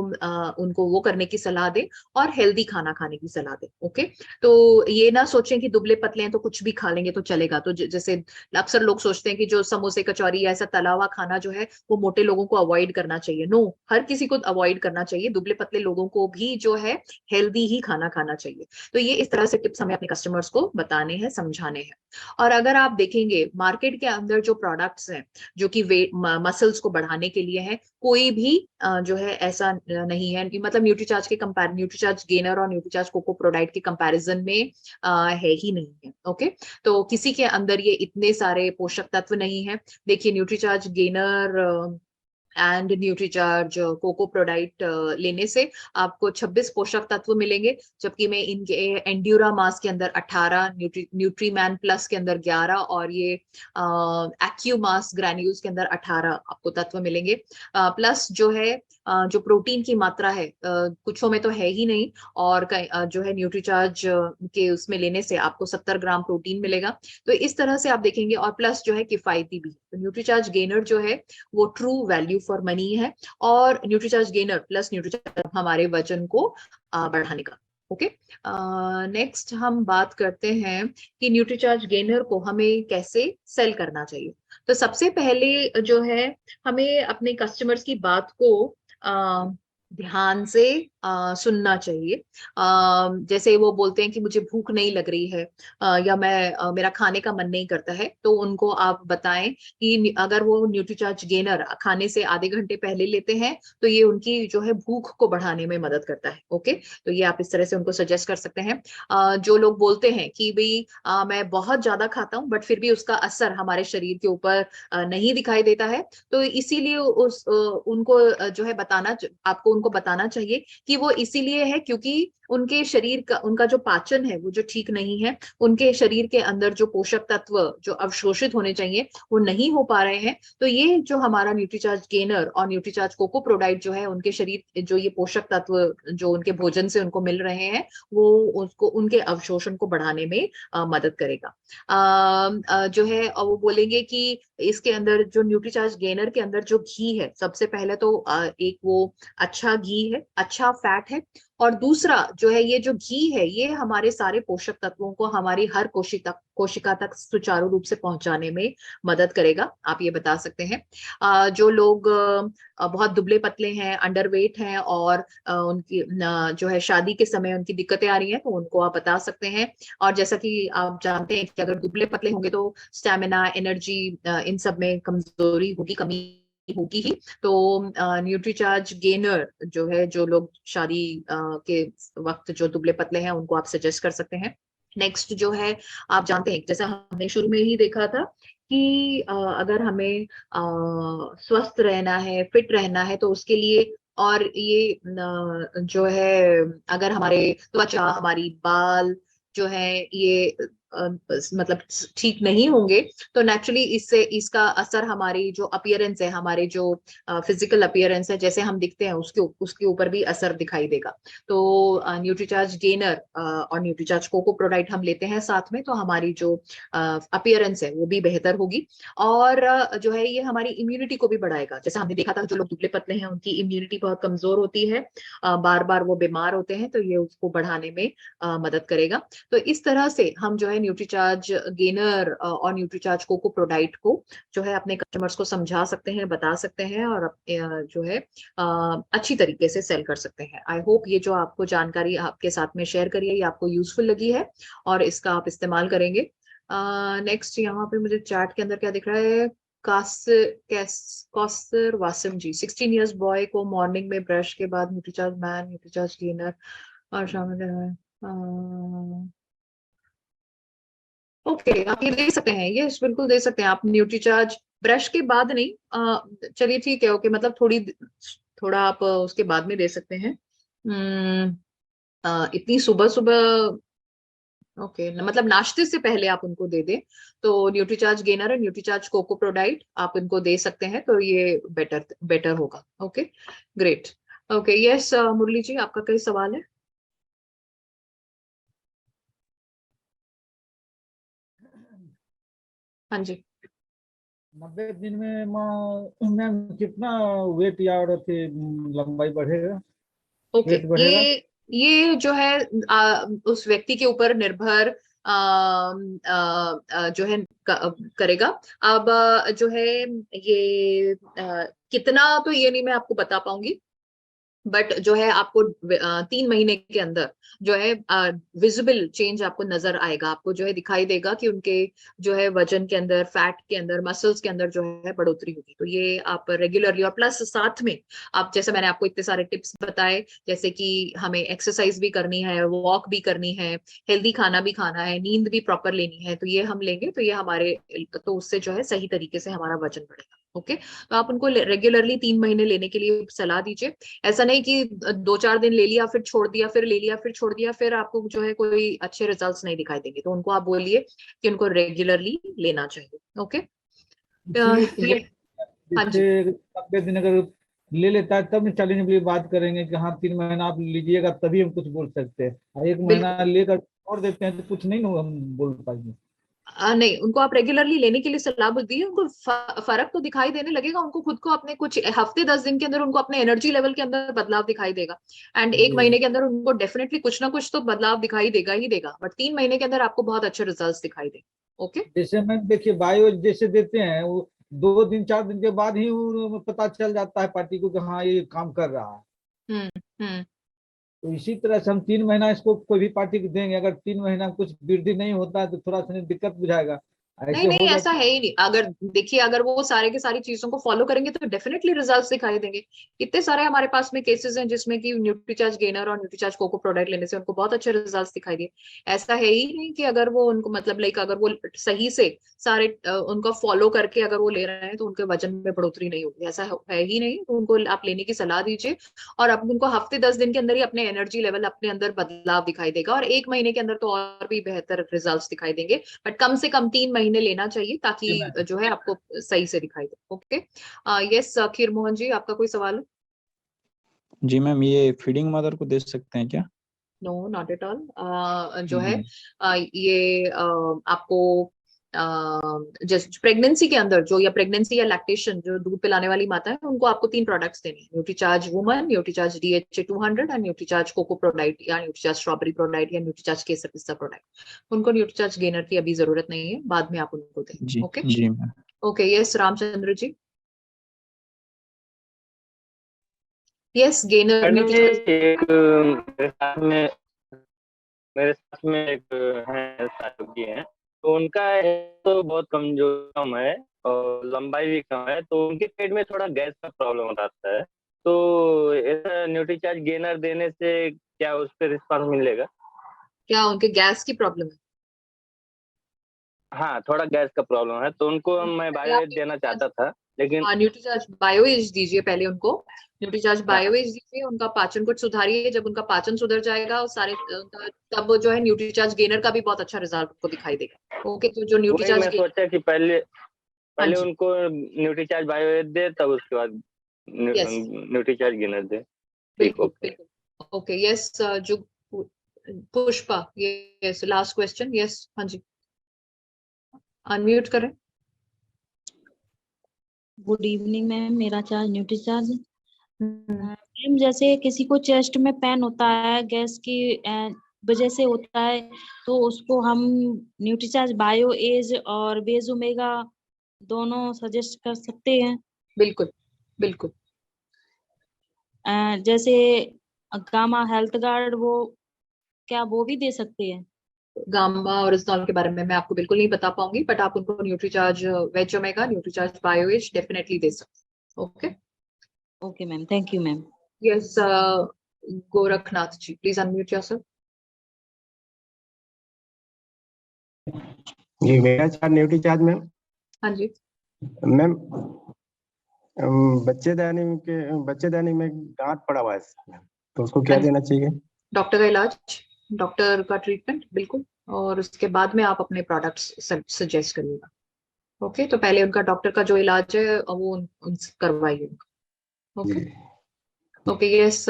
[SPEAKER 1] उनको वो करने की सलाह दें और हेल्दी खाना खाने की सलाह दें। ओके, तो ये ना सोचें कि दुबले पतले हैं तो कुछ भी खा लेंगे तो चलेगा। तो जैसे अक्सर लोग सोचते हैं कि जो समोसे कचौरी ऐसा तला हुआ खाना जो है वो मोटे लोगों को अवॉइड करना चाहिए। नो, हर किसी को अवॉइड करना चाहिए। दुबले पतले लोगों को भी जो है हेल्दी ही खाना खाना चाहिए। तो ये इस तरह से टिप्स हमें अपने कस्टमर्स को बताने हैं, समझाने हैं। और अगर आप देखेंगे मार्केट के अंदर जो प्रोडक्ट्स हैं जो कि वेट मसल्स को बढ़ाने के लिए है, कोई भी जो है ऐसा नहीं है कि मतलब न्यूट्रीचार्ज के कंपेयर न्यूट्रीचार्ज गेनर और न्यूट्रीचार्ज कोको प्रोडाइट के कंपैरिजन में है ही नहीं है। ओके, तो किसी के अंदर ये इतने सारे पोषक तत्व नहीं है। देखिए Nutricharge gainer and Nutricharge cocoa prodiet लेने से आपको 26 पोषक तत्व मिलेंगे, जबकि में इनके एंड्यूरा मास के अंदर 18, न्यूट्रीमैन प्लस के अंदर 11 और ये एक्यू मास ग्रैन्यूल्स के अंदर 18 आपको तत्व मिलेंगे। प्लस जो है जो प्रोटीन की मात्रा है कुछों में तो है ही नहीं, और जो है न्यूट्रीचार्ज के उसमें लेने से आपको 70 ग्राम प्रोटीन मिलेगा। तो इस तरह से आप देखेंगे, और प्लस जो है किफायती भी। तो न्यूट्रीचार्ज गेनर जो है वो ट्रू वैल्यू फॉर मनी है, और न्यूट्रीचार्ज गेनर प्लस न्यूट्रीचार्ज हमारे वजन को बढ़ाने का ओके, नेक्स्ट हम बात करते हैं कि न्यूट्रीचार्ज गेनर को हमें कैसे सेल करना चाहिए। तो सबसे पहले जो है हमें अपने कस्टमर्स की बात को ध्यान से सुनना चाहिए। जैसे वो बोलते हैं कि मुझे भूख नहीं लग रही है, या मेरा खाने का मन नहीं करता है, तो उनको आप बताएं कि अगर वो न्यूट्रीचार्ज गेनर खाने से आधे घंटे पहले लेते हैं तो ये उनकी जो है भूख को बढ़ाने में मदद करता है। ओके, तो ये आप इस तरह से उनको सजेस्ट कर सकते हैं। जो लोग बोलते हैं कि भाई मैं बहुत ज्यादा खाता हूँ बट फिर भी उसका असर हमारे शरीर के ऊपर नहीं दिखाई देता है, तो इसीलिए उनको जो है आपको उनको बताना चाहिए कि वो इसीलिए है क्योंकि उनके शरीर का उनका जो पाचन है वो जो ठीक नहीं है, उनके शरीर के अंदर जो पोषक तत्व जो अवशोषित होने चाहिए वो नहीं हो पा रहे हैं। तो ये जो हमारा न्यूट्रीचार्ज गेनर और न्यूट्रीचार्ज कोको प्रोडाइट जो है उनके शरीर जो ये पोषक तत्व जो उनके भोजन से उनको मिल रहे हैं वो उसको उनके अवशोषण को बढ़ाने में मदद करेगा। जो है और वो बोलेंगे कि इसके अंदर जो न्यूट्रीचार्ज गेनर के अंदर जो घी है, सबसे पहले तो एक वो अच्छा घी है, अच्छा फैट है, और दूसरा जो है ये जो घी है ये हमारे सारे पोषक तत्वों को हमारी हर कोशिका तक सुचारू रूप से पहुंचाने में मदद करेगा। आप ये बता सकते हैं। जो लोग बहुत दुबले पतले हैं, अंडरवेट हैं और उनकी जो है शादी के समय उनकी दिक्कतें आ रही हैं, तो उनको आप बता सकते हैं। और जैसा कि आप जानते हैं कि अगर दुबले पतले होंगे तो स्टेमिना, एनर्जी, इन सब में कमजोरी होगी, कमी होगी ही। तो न्यूट्रीचार्ज गेनर जो है जो लोग शादी के वक्त जो दुबले पतले हैं उनको आप सजेस्ट कर सकते हैं। नेक्स्ट जो है आप जानते हैं जैसा हमने शुरू में ही देखा था कि अगर हमें स्वस्थ रहना है, फिट रहना है, तो उसके लिए और ये जो है अगर हमारे त्वचा, हमारी बाल जो है ये मतलब ठीक नहीं होंगे तो नेचुरली इससे इसका असर हमारी जो अपीयरेंस है, हमारे जो फिजिकल अपीयरेंस है, जैसे हम दिखते हैं उसके ऊपर भी असर दिखाई देगा। तो न्यूट्रीचार्ज गेनर और न्यूट्रीचार्ज कोको प्रोडाक्ट हम लेते हैं साथ में तो हमारी जो अपीयरेंस है वो भी बेहतर होगी। और जो है ये हमारी इम्यूनिटी को भी बढ़ाएगा। जैसे हमने देखा था जो लोग दुबले पतले हैं उनकी इम्यूनिटी बहुत कमजोर होती है, बार बार वो बीमार होते हैं, तो ये उसको बढ़ाने में मदद करेगा। तो इस तरह से हम जो है न्यूट्रीचार्ज गेनर और न्यूट्रीचार्ज कोको प्रोडाक्ट को जो है अपने कस्टमर्स को समझा सकते हैं, बता सकते हैं और जो है अच्छी तरीके से सेल कर सकते हैं। आई होप ये जो आपको जानकारी आपके साथ में शेयर करी है ये आपको यूजफुल लगी है और इसका आप इस्तेमाल करेंगे। नेक्स्ट यहाँ पे मुझे चैट के अंदर क्या दिख रहा है, कौसर वासिम जी, 16 इयर्स बॉय को मॉर्निंग में ब्रश के बाद न्यूट्रीचार्ज गेनर और शाम में ओके, आप ये दे सकते हैं, ये बिल्कुल दे सकते हैं आप न्यूट्रीचार्ज ब्रश के बाद नहीं। चलिए ठीक है, ओके, मतलब थोड़ा आप उसके बाद में दे सकते हैं। इतनी सुबह सुबह ओके, मतलब नाश्ते से पहले आप उनको दे दें तो न्यूट्रीचार्ज गेनर और न्यूट्रीचार्ज कोको प्रोडाइट आप इनको दे सकते हैं, तो ये बेटर होगा। Okay, great. ओके, यस मुरली जी, आपका कोई सवाल है? हाँ जी।
[SPEAKER 4] 90 दिन में मैम कितना वेट या और लंबाई बढ़ेगा,
[SPEAKER 1] ओके,
[SPEAKER 4] वेट बढ़ेगा?
[SPEAKER 1] ये जो है उस व्यक्ति के ऊपर निर्भर जो है करेगा। अब जो है ये कितना तो ये नहीं मैं आपको बता पाऊंगी, बट जो है आपको 3 महीने के अंदर जो है विजिबल चेंज आपको नजर आएगा। आपको जो है दिखाई देगा कि उनके जो है वजन के अंदर, फैट के अंदर, मसल्स के अंदर जो है बढ़ोतरी होगी। तो ये आप रेगुलरली और प्लस साथ में आप जैसे मैंने आपको इतने सारे टिप्स बताए, जैसे कि हमें एक्सरसाइज भी करनी है, वॉक भी करनी है, हेल्दी खाना भी खाना है, नींद भी प्रॉपर लेनी है, तो ये हम लेंगे तो ये हमारे तो उससे जो है सही तरीके से हमारा वजन बढ़ेगा। ओके, तो आप उनको रेगुलरली 3 महीने लेने के लिए सलाह दीजिए। ऐसा नहीं कि 2-4 दिन ले लिया फिर छोड़ दिया, फिर ले लिया फिर छोड़ दिया, फिर आपको जो है कोई अच्छे रिजल्ट्स नहीं दिखाई देंगे। तो उनको आप बोलिए कि उनको रेगुलरली लेना चाहिए। ओके,
[SPEAKER 4] इसलिए
[SPEAKER 1] हाँ जी।
[SPEAKER 4] जैसे 90 दिन अगर ले लेता है तब चैलेंज के लिए बात करेंगे कि हाँ 3 महीना आप लीजिएगा तभी हम कुछ बोल सकते हैं, और 1 महीना
[SPEAKER 1] बिल्कुल,
[SPEAKER 4] लेकर छोड़ देते हैं तो कुछ नहीं हम बोल पाएंगे।
[SPEAKER 1] नहीं, उनको आप रेगुलरली लेने के लिए सलाह दी है। उनको फर्क तो दिखाई देने लगेगा, उनको खुद को अपने कुछ हफ्ते 10 दिन के अंदर उनको अपने एनर्जी लेवल के अंदर बदलाव दिखाई देगा। एंड 1
[SPEAKER 4] जी।
[SPEAKER 1] महीने के अंदर उनको डेफिनेटली कुछ ना कुछ तो बदलाव दिखाई देगा ही देगा, बट 3 महीने के अंदर आपको बहुत अच्छे रिजल्ट दिखाई देंगे। ओके,
[SPEAKER 4] जैसे मैम देखिए बायो जैसे देते हैं वो 2 दिन 4 दिन के बाद ही वो पता चल जाता है पार्टी को कि हाँ ये काम कर रहा है।
[SPEAKER 1] हम्म।
[SPEAKER 4] तो इसी तरह से हम 3 महीना इसको कोई भी पार्टी को देंगे, अगर 3 महीना कुछ वृद्धि नहीं होता है तो थोड़ा सा दिक्कत बुझाएगा,
[SPEAKER 1] नहीं
[SPEAKER 4] ऐसे
[SPEAKER 1] नहीं,
[SPEAKER 4] हो
[SPEAKER 1] ऐसा
[SPEAKER 4] जाता
[SPEAKER 1] है ही नहीं। अगर देखिए, अगर वो सारे के सारी चीजों को फॉलो करेंगे तो डेफिनेटली रिजल्ट्स दिखाई देंगे। कितने सारे हमारे पास में केसेस हैं जिसमें कि न्यूट्रीचार्ज गेनर और न्यूट्रीचार्ज कोको प्रोडक्ट लेने से उनको बहुत अच्छे रिजल्ट्स दिखाई दिए। ऐसा है ही नहीं कि अगर वो उनको मतलब लाइक अगर वो सही से सारे उनका फॉलो करके अगर वो ले रहे हैं तो उनके वजन में बढ़ोतरी नहीं होगी, ऐसा है ही नहीं। तो उनको आप लेने की सलाह दीजिए, और अब उनको हफ्ते 10 दिन के अंदर ही अपने एनर्जी लेवल अपने अंदर बदलाव दिखाई देगा, और 1 महीने के अंदर तो और भी बेहतर रिजल्ट्स दिखाई देंगे। बट कम से कम 3 महीने लेना चाहिए ताकि
[SPEAKER 4] है।
[SPEAKER 1] जो है आपको सही से दिखाई दे। ओके, यस खीर मोहन जी, आपका कोई सवाल है?
[SPEAKER 3] जी मैम, ये फीडिंग मदर को दे सकते हैं क्या?
[SPEAKER 1] No, not at all. जो है
[SPEAKER 3] जी।
[SPEAKER 1] ये आपको जस्ट प्रेगनेंसी के अंदर जो, या प्रेगनेंसी या लैक्टेशन जो दूध पिलाने वाली माता है, उनको आपको 3 प्रोडक्ट्स देने हैं: Nutricharge woman, Nutricharge DHA 200 and Nutricharge cocoa prodiet या न्यूट्रीचार्ज स्ट्रॉबेरी प्रोडाइट या न्यूट्रीचार्ज केसर पिस्ता प्रोडाइट। उनको न्यूट्रीचार्ज गेनर की अभी जरूरत नहीं है, बाद में आप उनको दें।
[SPEAKER 3] जी
[SPEAKER 1] ओके
[SPEAKER 3] जी ma'am.
[SPEAKER 1] Okay, yes Ramchandra ji. Yes, gainer
[SPEAKER 5] madam जी,
[SPEAKER 1] न्यूट्रीचार्ज।
[SPEAKER 5] एक मेरे साथ में एक है साहब जी हैं, तो उनका तो बहुत कम है और लंबाई भी कम है, तो उनके पेट में थोड़ा गैस का प्रॉब्लम हो जाता है। तो ऐसा न्यूट्रीचार्ज गेनर देने से क्या उस पर रिस्पांस मिलेगा?
[SPEAKER 1] क्या उनके गैस की प्रॉब्लम है?
[SPEAKER 5] हाँ, थोड़ा गैस का प्रॉब्लम है, तो उनको मैं
[SPEAKER 1] पहले आप
[SPEAKER 5] बायोएज देना चाहता था, लेकिन
[SPEAKER 1] न्यूट्रीचार्ज बायोएज दीजिए पहले उनको। न्यूट्रीचार्ज
[SPEAKER 5] हाँ
[SPEAKER 1] बायोएज दीजिए, उनका पाचन कुछ सुधारिए। जब उनका पाचन सुधर जाएगा और सारे तब वो जो है न्यूट्रीचार्ज गेनर का भी बहुत अच्छा रिजल्ट आपको दिखाई देगा। ओके, तो जो
[SPEAKER 5] वही
[SPEAKER 1] न्यूट्रीचार्ज
[SPEAKER 5] मैं
[SPEAKER 1] गेनर।
[SPEAKER 5] सोचा कि पहले
[SPEAKER 1] हाँ
[SPEAKER 5] पहले
[SPEAKER 1] जी,
[SPEAKER 5] उनको न्यूट्रीचार्ज बायोएज दे, तब उसके बाद
[SPEAKER 1] यस,
[SPEAKER 5] न्यूट्रीचार्ज गेनर दे। ठीक,
[SPEAKER 1] बिल्कुल
[SPEAKER 5] ओके।
[SPEAKER 1] बिल्कुल। ओके, यस जो Pushpa, yes last question. Yes, हाँ जी, अनम्यूट करें।
[SPEAKER 6] गुड इवनिंग मैम, मेरा चार्ज न्यूट्रीचार्ज।
[SPEAKER 1] हम्म,
[SPEAKER 6] मैम जैसे किसी को चेस्ट में पेन होता है गैस की वजह से होता है, तो उसको हम न्यूट्रीचार्ज बायो एज और बेज ओमेगा दोनों सजेस्ट कर सकते हैं।
[SPEAKER 1] बिल्कुल बिल्कुल।
[SPEAKER 6] जैसे गामा हेल्थ गार्ड, वो क्या वो भी दे सकते हैं?
[SPEAKER 1] गामा और इस्नॉल के बारे में मैं आपको बिल्कुल नहीं बता पाऊंगी, बट आप उनको Nutricharge veg omega, Nutricharge BioAge definitely दे सकते हैं। Okay,
[SPEAKER 6] okay ma'am, thank you ma'am.
[SPEAKER 1] Yes Gorakhnath ji, please unmute yourself.
[SPEAKER 7] जी, मेरा चार्ज न्यूट्री चार्ज मैम।
[SPEAKER 1] हाँ जी,
[SPEAKER 7] मैम बच्चेदानी में गांठ पड़ा हुआ है मैम, तो उसको क्या
[SPEAKER 1] हाँ जी।
[SPEAKER 7] देना चाहिए?
[SPEAKER 1] डॉक्टर का इलाज, डॉक्टर का ट्रीटमेंट बिल्कुल, और उसके बाद में आप अपने प्रोडक्ट्स सजेस्ट करिएगा। ओके, तो पहले उनका डॉक्टर का जो इलाज है वो उनसे करवाइए उनका। ओके
[SPEAKER 7] जी।
[SPEAKER 1] ओके, यस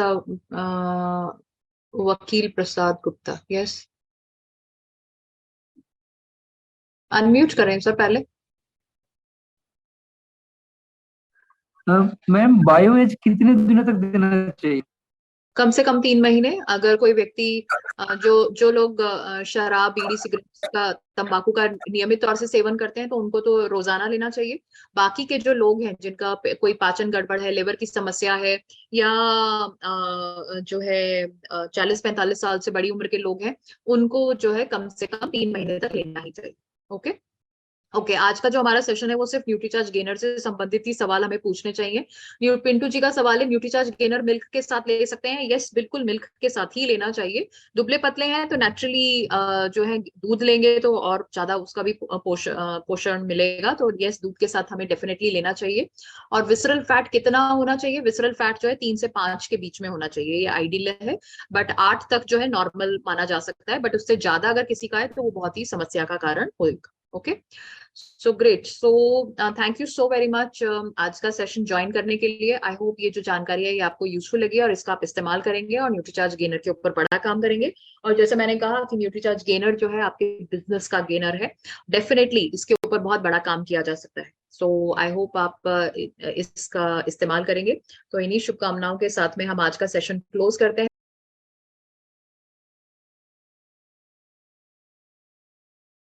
[SPEAKER 1] वकील प्रसाद गुप्ता, यस अनम्यूट करें सर पहले।
[SPEAKER 8] मैम बायोएज कितने दिनों तक देना चाहिए?
[SPEAKER 1] कम से कम 3 महीने। अगर कोई व्यक्ति जो जो लोग शराब, बीड़ी, सिगरेट का, तंबाकू का नियमित तौर से सेवन करते हैं तो उनको तो रोजाना लेना चाहिए। बाकी के जो लोग हैं जिनका कोई पाचन गड़बड़ है, लिवर की समस्या है, या जो है 40-45 साल से बड़ी उम्र के लोग हैं, उनको जो है कम से कम 3 महीने तक लेना ही चाहिए। ओके ओके, आज का जो हमारा सेशन है वो सिर्फ न्यूट्रीचार्ज गेनर से संबंधित ही सवाल हमें पूछने चाहिए। पिंटू जी का सवाल है, न्यूट्रीचार्ज गेनर मिल्क के साथ ले सकते हैं? यस, बिल्कुल मिल्क के साथ ही लेना चाहिए। दुबले पतले हैं तो नेचुरली जो है दूध लेंगे तो और ज्यादा उसका भी पोषण मिलेगा, तो यस दूध के साथ हमें डेफिनेटली लेना चाहिए। और विसरल फैट कितना होना चाहिए? विसरल फैट जो है 3 से 5 के बीच में होना चाहिए, ये आइडियल है, बट 8 तक जो है नॉर्मल माना जा सकता है, बट उससे ज्यादा अगर किसी का है तो वो बहुत ही समस्या का कारण होगा। Okay so great. So thank you so very much आज का सेशन ज्वाइन करने के लिए। आई होप ये जो जानकारी है ये आपको यूजफुल लगी और इसका आप इस्तेमाल करेंगे और न्यूट्रीचार्ज गेनर के ऊपर बड़ा काम करेंगे। और जैसे मैंने कहा कि न्यूट्रीचार्ज गेनर जो है आपके बिजनेस का गेनर है, डेफिनेटली इसके ऊपर बहुत बड़ा काम किया जा सकता है। सो आई होप आप इसका इस्तेमाल करेंगे। तो इन्हीं शुभकामनाओं के साथ में हम आज का सेशन क्लोज करते हैं।